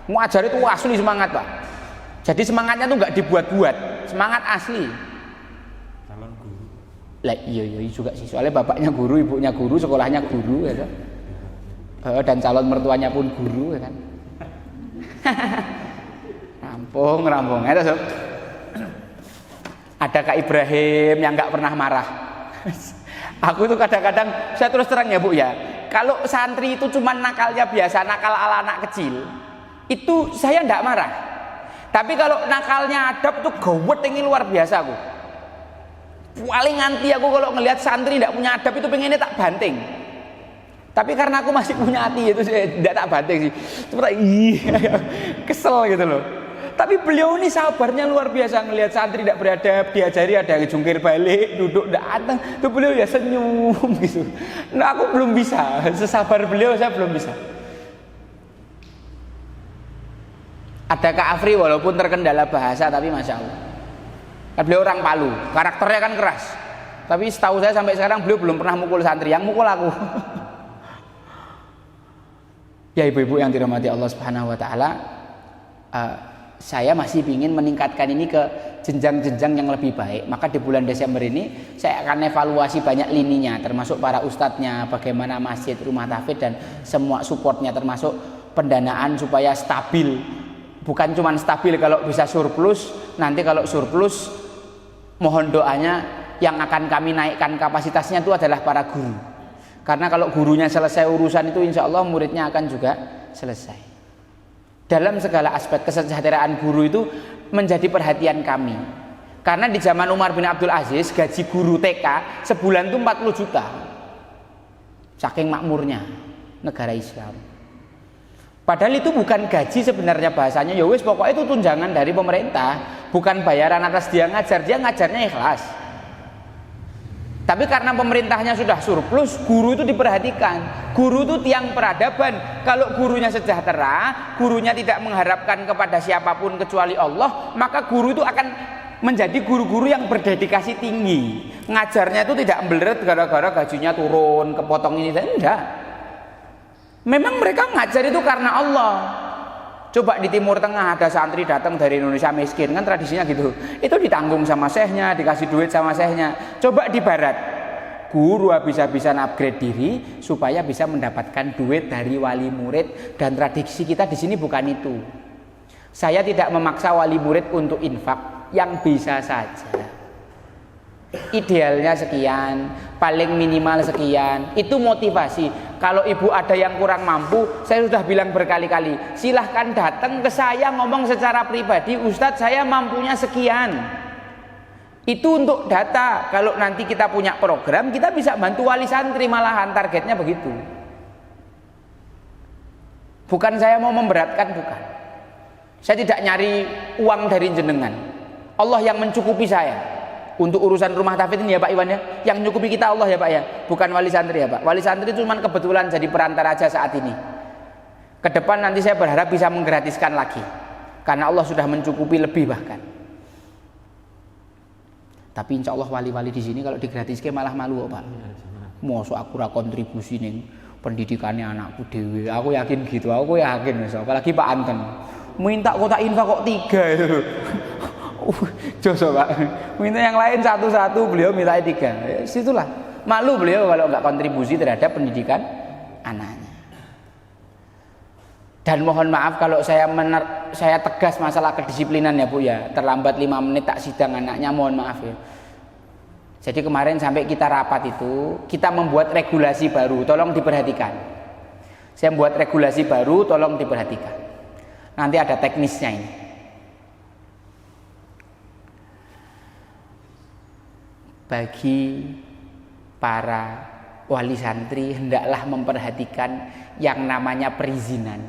Mengajar itu asli semangat Pak. Jadi semangatnya tuh nggak dibuat-buat, semangat asli. Calon guru. Lah iya juga sih, soalnya bapaknya guru, ibunya guru, sekolahnya guru, ya kan? Dan calon mertuanya pun guru, ya kan? Rampung, ya sob. Ada Kak Ibrahim yang nggak pernah marah. Aku tuh kadang-kadang, saya terus terang ya Bu ya, kalau santri itu cuma nakalnya biasa, nakal ala anak kecil, itu saya nggak marah. Tapi kalau nakalnya adab tuh gawat, ini luar biasa aku. Paling anti aku kalau ngelihat santri tidak punya adab itu pengennya tak banting. Tapi karena aku masih punya hati itu saya tidak tak banting sih. Seperti kesel gitu loh. Tapi beliau ini sabarnya luar biasa, ngelihat santri tidak beradab, diajari ada yang jungkir balik, duduk datang, tuh beliau ya senyum gitu. Nah aku belum bisa, sesabar beliau saya belum bisa. Ada Kak Afri walaupun terkendala bahasa tapi masya Allah. Beliau orang Palu, karakternya kan keras. Tapi setahu saya sampai sekarang beliau belum pernah mukul santri, yang mukul aku. Ya ibu-ibu yang dirahmati Allah Subhanahu Wa Taala, saya masih ingin meningkatkan ini ke jenjang-jenjang yang lebih baik. Maka di bulan Desember ini saya akan evaluasi banyak lininya, termasuk para ustadznya, bagaimana masjid, rumah tahfidz dan semua supportnya, termasuk pendanaan supaya stabil. Bukan cuma stabil, kalau bisa surplus. Nanti kalau surplus mohon doanya yang akan kami naikkan kapasitasnya itu adalah para guru. Karena kalau gurunya selesai urusan itu insya Allah muridnya akan juga selesai. Dalam segala aspek kesejahteraan guru itu menjadi perhatian kami. Karena di zaman Umar bin Abdul Aziz gaji guru TK sebulan itu 40 juta. Saking makmurnya negara Islam. Padahal itu bukan gaji sebenarnya bahasanya, ya wis pokoknya itu tunjangan dari pemerintah, bukan bayaran atas dia ngajarnya ikhlas. Tapi karena pemerintahnya sudah surplus, guru itu diperhatikan. Guru itu tiang peradaban. Kalau gurunya sejahtera, gurunya tidak mengharapkan kepada siapapun kecuali Allah, maka guru itu akan menjadi guru-guru yang berdedikasi tinggi. Ngajarnya itu tidak meleret gara-gara gajinya turun, kepotong ini dan enggak. Memang mereka ngajar itu karena Allah. Coba di Timur Tengah ada santri datang dari Indonesia miskin, kan tradisinya gitu. Itu ditanggung sama syekhnya, dikasih duit sama syekhnya. Coba di Barat, guru habis-habisan upgrade diri supaya bisa mendapatkan duit dari wali murid, dan tradisi kita di sini bukan itu. Saya tidak memaksa wali murid untuk infak, yang bisa saja. Idealnya sekian, paling minimal sekian, itu motivasi. Kalau ibu ada yang kurang mampu, saya sudah bilang berkali-kali, silahkan datang ke saya ngomong secara pribadi, Ustadz saya mampunya sekian. Itu untuk data. Kalau nanti kita punya program, kita bisa bantu wali santri, malahan targetnya begitu. Bukan saya mau memberatkan, bukan. Saya tidak nyari uang dari jenengan. Allah yang mencukupi saya. Untuk urusan rumah tahfidz ini ya Pak Iwan ya, yang nyukupi kita Allah ya Pak ya, bukan wali santri ya Pak. Wali santri itu cuma kebetulan jadi perantara aja saat ini. Ke depan nanti saya berharap bisa menggratiskan lagi, karena Allah sudah mencukupi lebih bahkan. Tapi insya Allah wali-wali di sini kalau digratiskan malah malu Pak. Mosok aku ra kontribusi ning pendidikannya anakku dewe. Aku yakin gitu, aku yakin. Apalagi Pak Anton minta kota infak kok 3 itu. Joso Pak, minta yang lain satu-satu, beliau minta 3. Situlah malu beliau kalau nggak kontribusi terhadap pendidikan anaknya. Dan mohon maaf kalau saya tegas masalah kedisiplinan ya Bu ya. Terlambat 5 menit tak sidang anaknya, mohon maaf ya. Jadi kemarin sampai kita rapat itu, kita membuat regulasi baru, tolong diperhatikan. Saya membuat regulasi baru, tolong diperhatikan. Nanti ada teknisnya ini. Bagi para wali santri hendaklah memperhatikan yang namanya perizinan,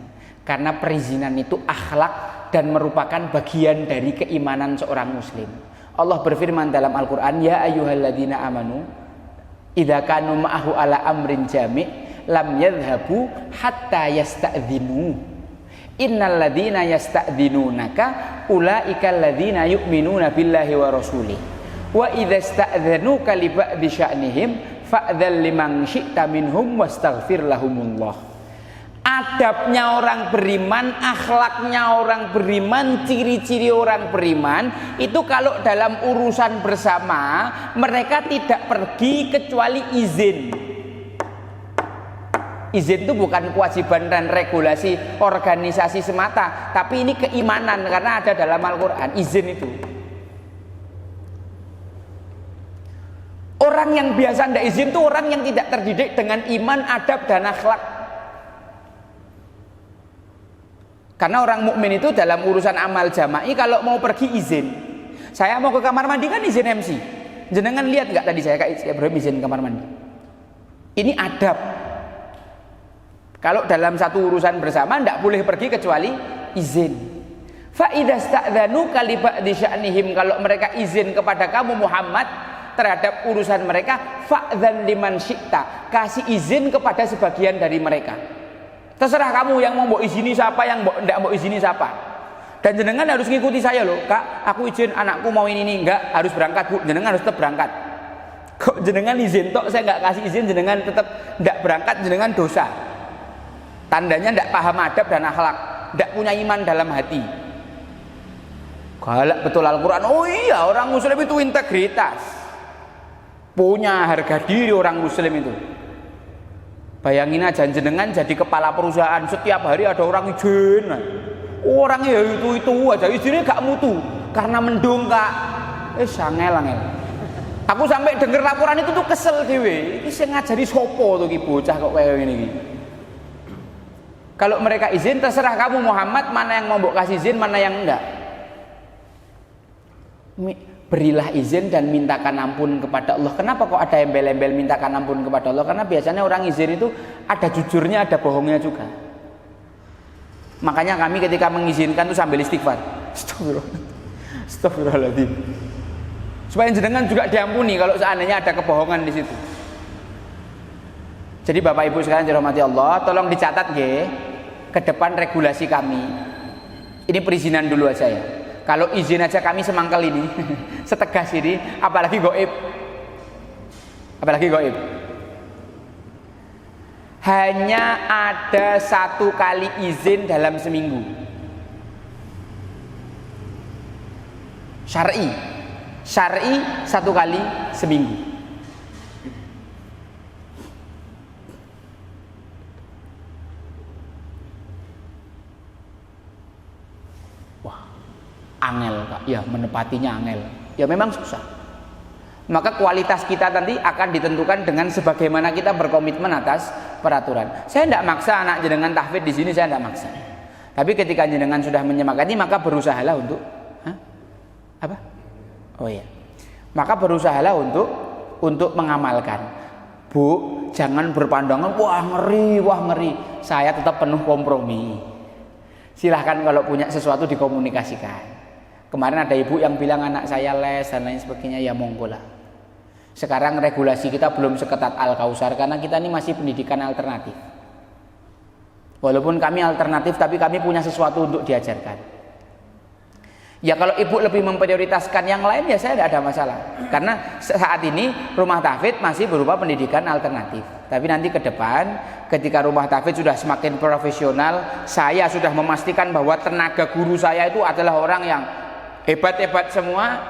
karena perizinan itu akhlak dan merupakan bagian dari keimanan seorang muslim. Allah berfirman dalam Al-Quran, ya ayyuhalladzina amanu idza kanu ma'ahu ala amrin jami' lam yadhhabu hatta yasta'dzinu innal ladzina yasta'dzinunaka ulaika alladzina yu'minuna billahi wa rasulih wa idza sta'dzanuka li ba'di sya'nihim fa'dzal liman syi'ta minhum wastaghfir lahumullah. Adabnya orang beriman, akhlaknya orang beriman, ciri-ciri orang beriman itu kalau dalam urusan bersama mereka tidak pergi kecuali izin. Izin itu bukan kewajiban dan regulasi organisasi semata, tapi ini keimanan karena ada dalam Al-Quran izin itu. Orang yang biasa tidak izin itu orang yang tidak terdidik dengan iman, adab, dan akhlak. Karena orang mukmin itu dalam urusan amal jama'i kalau mau pergi izin. Saya mau ke kamar mandi kan izin MC. Jenengan lihat nggak tadi saya Kak Ibrahim izin kamar mandi. Ini adab. Kalau dalam satu urusan bersama tidak boleh pergi kecuali izin. Fa idza sta'dzanuka li ba'di sya'nihim, kalau mereka izin kepada kamu Muhammad terhadap urusan mereka, fa'dzan liman syi'ta, kasih izin kepada sebagian dari mereka. Terserah kamu yang mau izini siapa, yang tidak mau izini siapa. Dan jenengan harus ngikuti saya loh, Kak, aku izin anakku mau ini enggak, harus berangkat Bu, jenengan harus tetap berangkat. Kok jenengan izin tok saya enggak kasih izin, jenengan tetap tidak berangkat, jenengan dosa. Tandanya tidak paham adab dan akhlak, tidak punya iman dalam hati. Galak betul Al-Quran. Oh iya, orang muslim itu integritas, punya harga diri orang muslim itu. Bayangin aja jenengan jadi kepala perusahaan, setiap hari ada orang izin. Orangnya ya itu aja, izinnya gak mutu karena mendongkak. Sangel. Aku sampai denger laporan itu tuh kesel dewe. Ini saya ngajari sopo tuh ki bocah kok kayak gini. Kalau mereka izin, terserah kamu Muhammad, mana yang mau mbok kasih izin, mana yang enggak. Berilah izin dan mintakan ampun kepada Allah. Kenapa kok ada embel-embel mintakan ampun kepada Allah? Karena biasanya orang izin itu ada jujurnya, ada bohongnya juga. Makanya kami ketika mengizinkan itu sambil istighfar. Astagfirullahaladzim. Supaya jenengan juga diampuni kalau seandainya ada kebohongan di situ. Jadi Bapak Ibu sekalian dirahmati Allah, tolong dicatat nggih ke depan regulasi kami. Ini perizinan dulu aja ya. Kalau izin aja kami semangkal ini, setegas ini, apalagi goib. Hanya ada 1 kali izin dalam seminggu. Syar'i 1 kali seminggu. ya menepatinya angel. Ya memang susah. Maka kualitas kita nanti akan ditentukan dengan sebagaimana kita berkomitmen atas peraturan. Saya tidak maksa anak jenengan tahfidz di sini, saya tidak maksa. Tapi ketika jenengan sudah menyemangati, maka berusahalah untuk apa? Oh iya. Maka berusahalah untuk mengamalkan. Bu, jangan berpandangan wah ngeri. Saya tetap penuh kompromi. Silahkan kalau punya sesuatu dikomunikasikan. Kemarin ada ibu yang bilang anak saya les dan lain sebagainya, ya monggo lah. Sekarang regulasi kita belum seketat Al-Kausar karena kita ini masih pendidikan alternatif. Walaupun kami alternatif tapi kami punya sesuatu untuk diajarkan. Ya kalau ibu lebih memprioritaskan yang lain ya saya tidak ada masalah. Karena saat ini rumah tahfidz masih berupa pendidikan alternatif. Tapi nanti ke depan ketika rumah tahfidz sudah semakin profesional, saya sudah memastikan bahwa tenaga guru saya itu adalah orang yang hebat-hebat semua,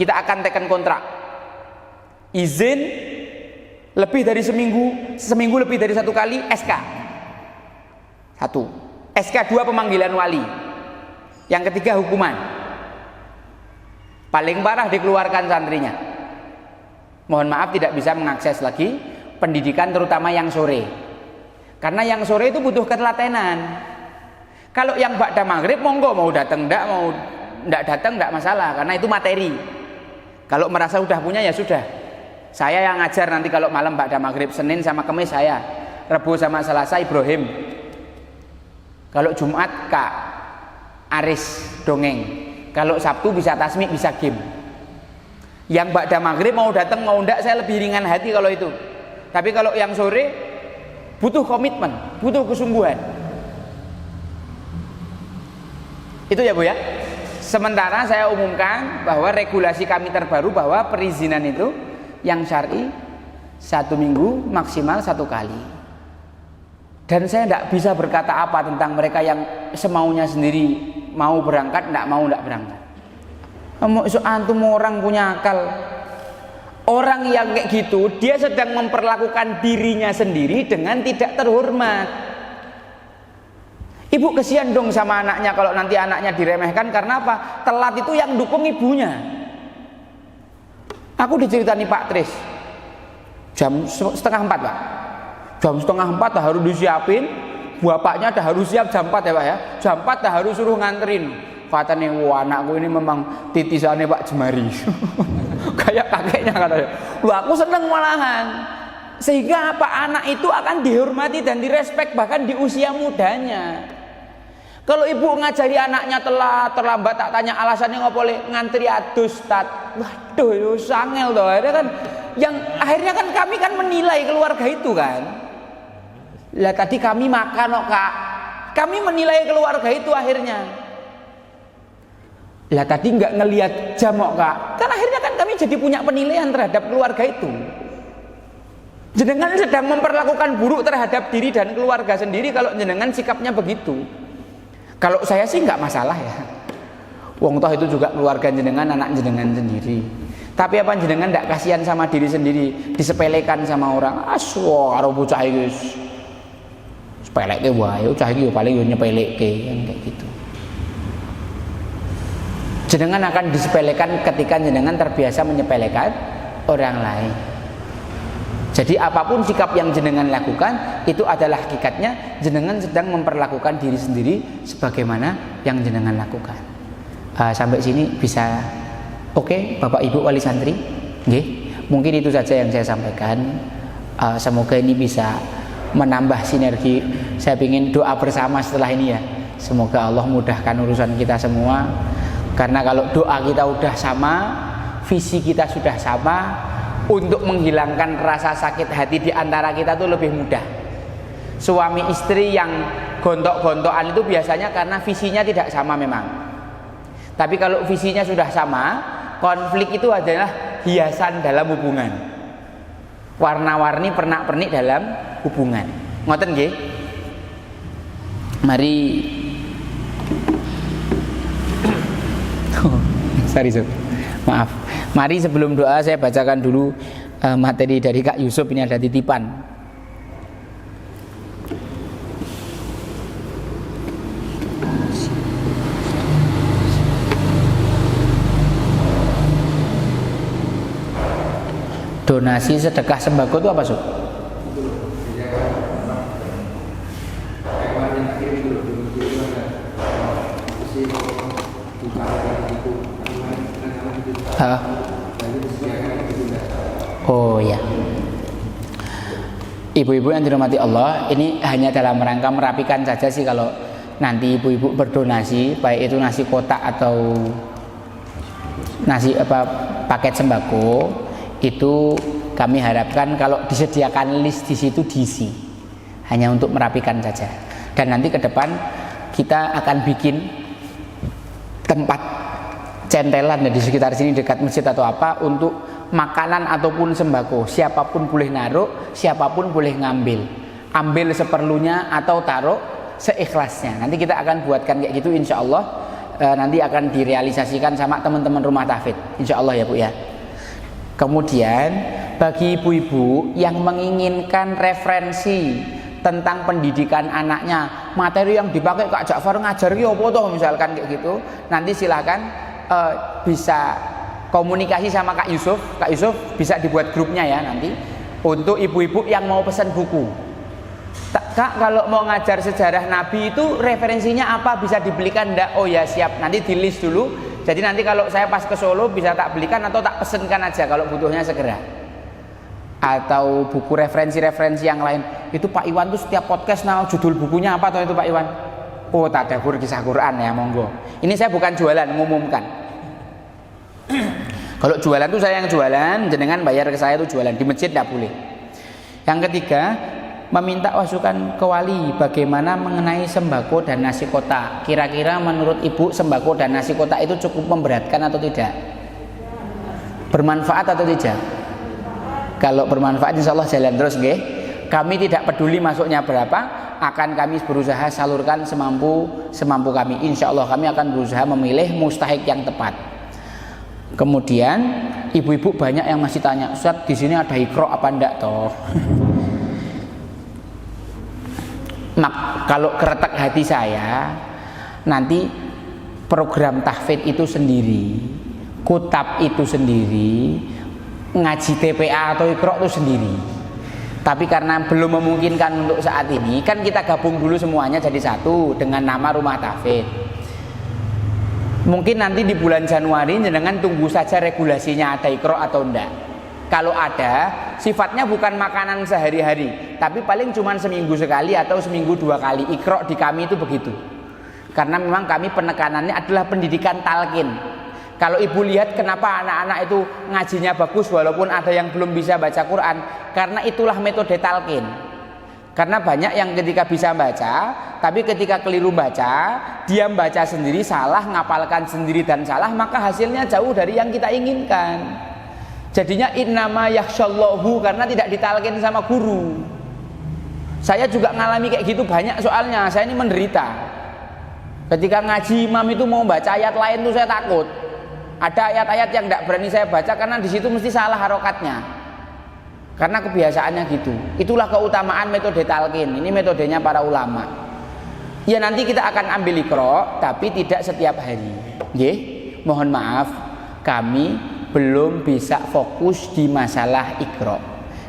kita akan tekan kontrak. Izin lebih dari seminggu lebih dari 1 kali SK. 1. SK 2 pemanggilan wali. Yang ketiga hukuman. Paling parah dikeluarkan santrinya. Mohon maaf tidak bisa mengakses lagi pendidikan terutama yang sore. Karena yang sore itu butuh ketelatenan. Kalau yang ba'da maghrib monggo mau datang ndak datang ndak masalah karena itu materi. Kalau merasa udah punya ya sudah. Saya yang ngajar nanti kalau malam ba'da maghrib, Senin sama Kamis saya, Rebo sama Selasa Ibrahim. Kalau Jumat Kak Aris dongeng. Kalau Sabtu bisa tasmik, bisa game. Yang ba'da maghrib mau datang mau ndak saya lebih ringan hati kalau itu. Tapi kalau yang sore butuh komitmen, butuh kesungguhan. Itu ya Bu ya. Sementara saya umumkan bahwa regulasi kami terbaru bahwa perizinan itu yang syar'i 1 minggu maksimal 1 kali. Dan saya tidak bisa berkata apa tentang mereka yang semaunya sendiri mau berangkat, tidak berangkat. Antum orang punya akal. Orang yang kayak gitu dia sedang memperlakukan dirinya sendiri dengan tidak terhormat. Ibu kesian dong sama anaknya kalau nanti anaknya diremehkan karena apa? Telat itu yang dukung ibunya. Aku diceritani Pak Tris jam 3:30 Pak. Jam 3:30 dah harus disiapin. Bapaknya dah harus siap jam 4 ya Pak ya. Jam 4 dah harus suruh nganterin. Katanya wah anakku ini memang titisannya Pak Jemari. Kayak kakeknya katanya. Loh aku seneng malahan. Sehingga apa? Anak itu akan dihormati dan direspek bahkan di usia mudanya. Kalau ibu ngajari anaknya terlambat tak tanya alasannya nggak boleh ngantri adus tat. Waduh, itu sangel toh. Ada kan yang akhirnya kan kami kan menilai keluarga itu kan. Lah tadi kami makan kok Kak. Kami menilai keluarga itu akhirnya. Lah tadi nggak ngelihat jam kok Kak. Kan akhirnya kan kami jadi punya penilaian terhadap keluarga itu. Jenengan sedang memperlakukan buruk terhadap diri dan keluarga sendiri kalau jenengan sikapnya begitu. Kalau saya sih nggak masalah ya. Wong toh itu juga keluarga jenengan, anak jenengan sendiri. Tapi apa jenengan nggak kasihan sama diri sendiri, disepelekan sama orang? Aswa karo bocah iki wis sepeleke wae, bocah iki paling yo nyepelekke yang kayak gitu. Jenengan akan disepelekan ketika jenengan terbiasa menyepelekan orang lain. Jadi apapun sikap yang jenengan lakukan itu adalah hakikatnya jenengan sedang memperlakukan diri sendiri sebagaimana yang jenengan lakukan. Sampai sini bisa oke, Bapak Ibu wali santri? Nggih. Mungkin itu saja yang saya sampaikan. Semoga ini bisa menambah sinergi. Saya ingin doa bersama setelah ini ya. Semoga Allah mudahkan urusan kita semua. Karena kalau doa kita udah sama, visi kita sudah sama, untuk menghilangkan rasa sakit hati di antara kita tuh lebih mudah. Suami istri yang gontok-gontokan itu biasanya karena visinya tidak sama memang. Tapi kalau visinya sudah sama, konflik itu adalah hiasan dalam hubungan. Warna-warni pernak-pernik dalam hubungan. Ngoten nggih? Mari sorry. Maaf. Mari sebelum doa saya bacakan dulu materi dari Kak Yusuf. Ini ada titipan. Donasi sedekah sembako itu apa, Sob? Oh ya. Ibu-ibu yang dirahmati Allah, ini hanya dalam rangka merapikan saja sih. Kalau nanti ibu-ibu berdonasi, baik itu nasi kotak atau nasi paket sembako, itu kami harapkan kalau disediakan list di situ diisi, hanya untuk merapikan saja. Dan nanti ke depan kita akan bikin tempat centelan di sekitar sini dekat masjid atau apa untuk makanan ataupun sembako. Siapapun boleh naruh, siapapun boleh ngambil. Ambil seperlunya atau taruh seikhlasnya. Nanti kita akan buatkan kayak gitu, insya Allah. Nanti akan direalisasikan sama teman-teman rumah tahfidz, insya Allah ya Bu ya. Kemudian bagi ibu-ibu yang menginginkan referensi tentang pendidikan anaknya, materi yang dipakai Kak Ja'far ngajar ki apa toh misalkan kayak gitu, nanti silakan bisa komunikasi sama Kak Yusuf. Kak Yusuf bisa dibuat grupnya ya nanti untuk ibu-ibu yang mau pesan buku. Kak, kalau mau ngajar sejarah Nabi itu referensinya apa, bisa dibelikan enggak? Oh ya siap, nanti di list dulu. Jadi nanti kalau saya pas ke Solo bisa tak belikan atau tak pesenkan aja kalau butuhnya segera. Atau buku referensi-referensi yang lain. Itu Pak Iwan tuh setiap podcast judul bukunya apa tuh itu Pak Iwan? Oh, Tadabbur Kisah Quran ya, monggo. Ini saya bukan jualan, mengumumkan. Kalau jualan tuh saya yang jualan, jenengan bayar ke saya tuh jualan, di masjid tidak boleh. Yang ketiga, meminta masukan ke wali bagaimana mengenai sembako dan nasi kotak. Kira-kira menurut ibu sembako dan nasi kotak itu cukup memberatkan atau tidak? Bermanfaat atau tidak? Kalau bermanfaat insya Allah jalan terus nggih. Kami tidak peduli masuknya berapa, akan kami berusaha salurkan semampu kami. Insya Allah kami akan berusaha memilih mustahik yang tepat. Kemudian ibu-ibu banyak yang masih tanya, Ustaz di sini ada ikro apa enggak toh? Kalau keretak hati saya, nanti program tahfidz itu sendiri, kutab itu sendiri, ngaji TPA atau ikro itu sendiri. Tapi karena belum memungkinkan untuk saat ini, kan kita gabung dulu semuanya jadi satu dengan nama Rumah Tahfidz. Mungkin nanti di bulan Januari jenengan tunggu saja regulasinya ada ikro atau enggak. Kalau ada, sifatnya bukan makanan sehari-hari, tapi paling cuma seminggu sekali atau seminggu 2 kali. Ikro di kami itu begitu. Karena memang kami penekanannya adalah pendidikan talqin. Kalau ibu lihat kenapa anak-anak itu ngajinya bagus walaupun ada yang belum bisa baca Quran, karena itulah metode talqin. Karena banyak yang ketika bisa baca, tapi ketika keliru baca, dia baca sendiri salah, ngapalkan sendiri dan salah, maka hasilnya jauh dari yang kita inginkan. Jadinya innama yakhshallahu, karena tidak ditalqin sama guru. Saya juga ngalami kayak gitu banyak soalnya, saya ini menderita. Ketika ngaji imam itu mau baca ayat lain tuh saya takut. Ada ayat-ayat yang tidak berani saya baca karena di situ mesti salah harokatnya. Karena kebiasaannya gitu. Itulah keutamaan metode talqin. Ini metodenya para ulama. Ya nanti kita akan ambil ikro, tapi tidak setiap hari. Nggih, mohon maaf, kami belum bisa fokus di masalah ikro.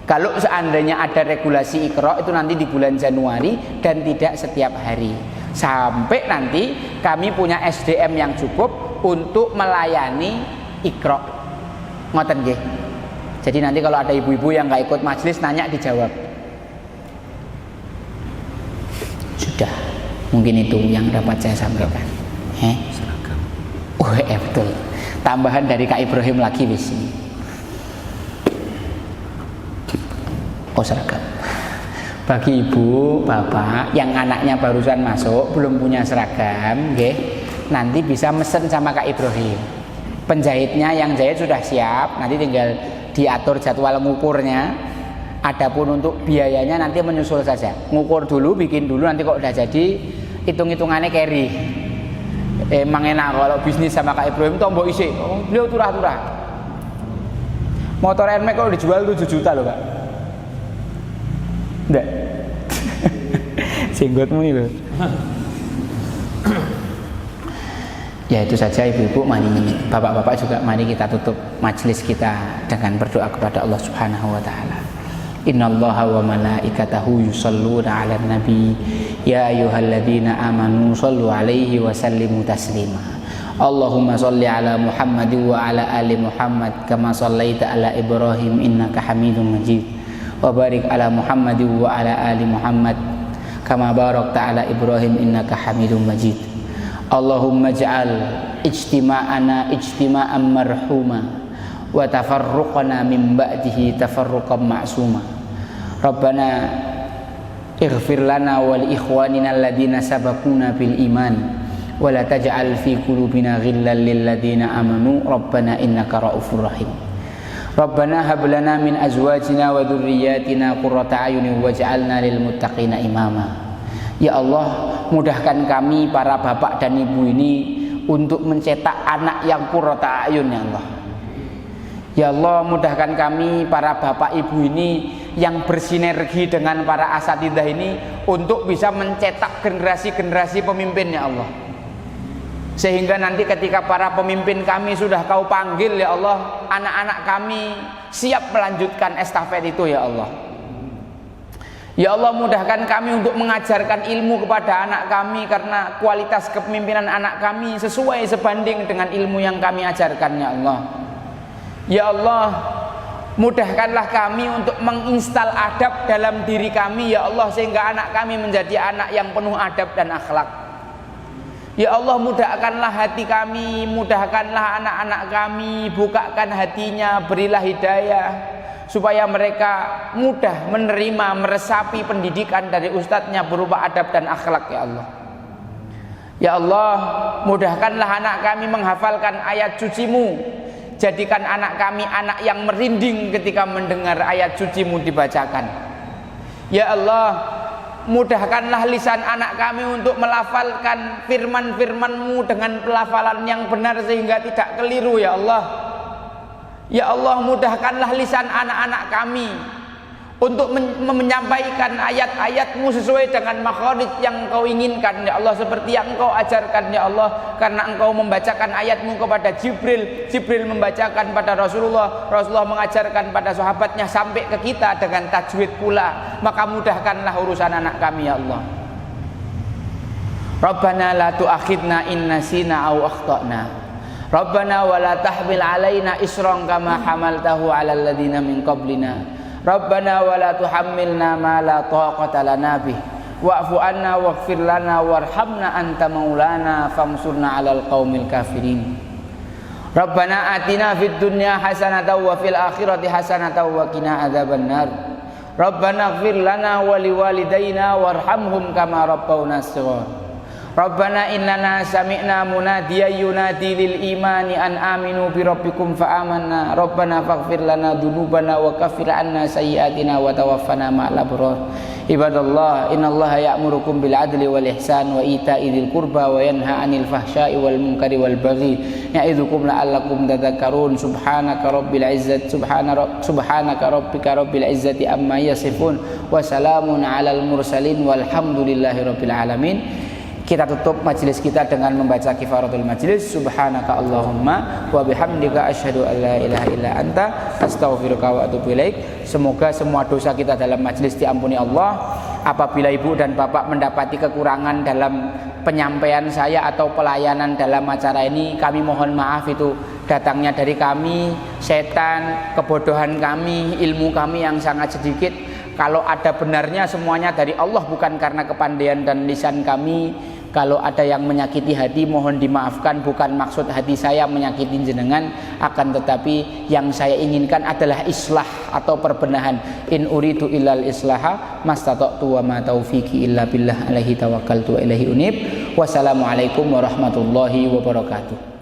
Kalau seandainya ada regulasi ikro itu nanti di bulan Januari dan tidak setiap hari. Sampai nanti kami punya SDM yang cukup untuk melayani ikro. Ngoten nggih. Jadi nanti kalau ada ibu-ibu yang nggak ikut majelis nanya dijawab. Sudah, mungkin itu yang dapat saya sampaikan. Seragam. Oh betul. Tambahan dari Kak Ibrahim lagi wis. Oh seragam. Bagi ibu, bapak yang anaknya barusan masuk belum punya seragam, nanti bisa mesen sama Kak Ibrahim. Penjahitnya yang jahit sudah siap, nanti tinggal diatur jadwal ngukurnya. Adapun untuk biayanya nanti menyusul saja. Ngukur dulu, bikin dulu, nanti kok udah jadi hitung-hitungannya carry. Emang enak kalau bisnis sama Kak Ibrahim tombok isi. Oh, beliau turah-turah. Motor NMAX kalau dijual 7 juta loh Kak. Enggak. Jenggotmu itu. Ya itu saja ibu-ibu, mari bapak-bapak juga mari kita tutup majelis kita dengan berdoa kepada Allah Subhanahu wa taala. Innallaha wa malaikatahu yusholluna 'alan nabi ya ayyuhalladzina amanu shollu 'alaihi wa sallimu taslima. Allahumma sholli 'ala Muhammad wa 'ala ali Muhammad kama shallaita 'ala Ibrahim innaka Hamidum Majid. Wa barik 'ala Muhammad wa 'ala ali Muhammad kama barakta 'ala Ibrahim innaka Hamidum Majid. Allahumma ij'al ijtima'ana ijtima'an marhuma wa tafarruqana min ba'dihi tafarruqan ma'suma. Rabbana ighfir lana wa li ikhwanina alladhina sabaquna bil iman wa la taj'al fi qulubina ghillan lil ladzina amanu rabbana innaka ra'ufur rahim. Rabbana hab lana min azwajina wa dhurriyyatina qurrata a'yunin waj'alna lil muttaqina imama. Ya Allah, mudahkan kami para bapak dan ibu ini untuk mencetak anak yang qurrata a'yun ya Allah. Ya Allah, mudahkan kami para bapak ibu ini yang bersinergi dengan para asatidzah ini untuk bisa mencetak generasi-generasi pemimpin ya Allah. Sehingga nanti ketika para pemimpin kami sudah Kau panggil ya Allah, anak-anak kami siap melanjutkan estafet itu ya Allah. Ya Allah, mudahkan kami untuk mengajarkan ilmu kepada anak kami, karena kualitas kepemimpinan anak kami sesuai sebanding dengan ilmu yang kami ajarkan ya Allah. Ya Allah, mudahkanlah kami untuk menginstal adab dalam diri kami ya Allah, sehingga anak kami menjadi anak yang penuh adab dan akhlak. Ya Allah, mudahkanlah hati kami, mudahkanlah anak-anak kami, bukakan hatinya, berilah hidayah supaya mereka mudah menerima, meresapi pendidikan dari ustadznya berupa adab dan akhlak ya Allah. Ya Allah, mudahkanlah anak kami menghafalkan ayat suci-Mu. Jadikan anak kami anak yang merinding ketika mendengar ayat suci-Mu dibacakan. Ya Allah, mudahkanlah lisan anak kami untuk melafalkan firman-firman-Mu dengan pelafalan yang benar sehingga tidak keliru ya Allah. Ya Allah, mudahkanlah lisan anak-anak kami untuk menyampaikan ayat-ayat-Mu sesuai dengan makhraj yang Engkau inginkan ya Allah, seperti yang Engkau ajarkan ya Allah. Karena Engkau membacakan ayat-Mu kepada Jibril, Jibril membacakan pada Rasulullah, Rasulullah mengajarkan pada sahabatnya sampai ke kita dengan tajwid pula. Maka mudahkanlah urusan anak kami ya Allah. Rabbana la tu'akhidna in nasina aw akhtana. Rabbana wa la tahmil alaina isran kama hamaltahu 'alal ladzina min qablina. Rabbana wa la tuhammilna ma la taqata lana bih. Wa'fu anna waghfir lana warhamna anta maulana famsurna 'alal qaumil kafirin. Rabbana atina fid dunya hasanatan wa fil akhirati hasanatan wa qina adzabannar. Rabbana ighfir lana wa liwalidayna warhamhum kama rabbawna shaghira. Rabbana innana sami'na munadiyan yunadi lil imani an aminu bi rabbikum fa amanna. Rabbana faghfir lana dzunubana wa kaffir 'anna sayyi'atina wa tawaffana ma'al abrar. Ibadallah, innallaha ya'murukum bil 'adli wal ihsan wa ita'i dzil qurba wa yanha 'anil fahsya'i wal munkari wal baghi. Ya'idzukum la'allakum tadhakkarun. Subhanaka rabbil izzati subhanaka rabbika rabbil izzati amma yasifun wa salamun 'alal mursalin walhamdulillahi rabbil alamin. Kita tutup majelis kita dengan membaca kifaratul majelis. Subhanaka Allahumma wa bihamdika asyhadu an la ilaha illa anta astaghfiruka wa atubu ilaik. Semoga semua dosa kita dalam majelis diampuni Allah. Apabila ibu dan bapak mendapati kekurangan dalam penyampaian saya atau pelayanan dalam acara ini, kami mohon maaf. Itu datangnya dari kami, setan, kebodohan kami, ilmu kami yang sangat sedikit. Kalau ada benarnya semuanya dari Allah, bukan karena kepandaian dan lisan kami. Kalau ada yang menyakiti hati, mohon dimaafkan. Bukan maksud hati saya menyakiti jenengan, akan tetapi yang saya inginkan adalah islah atau perbenahan. In uridu illal islaha mastata'tu wa ma taufiqi illa billah alaihi tawakkaltu wa ilaihi unib. Wassalamualaikum warahmatullahi wabarakatuh.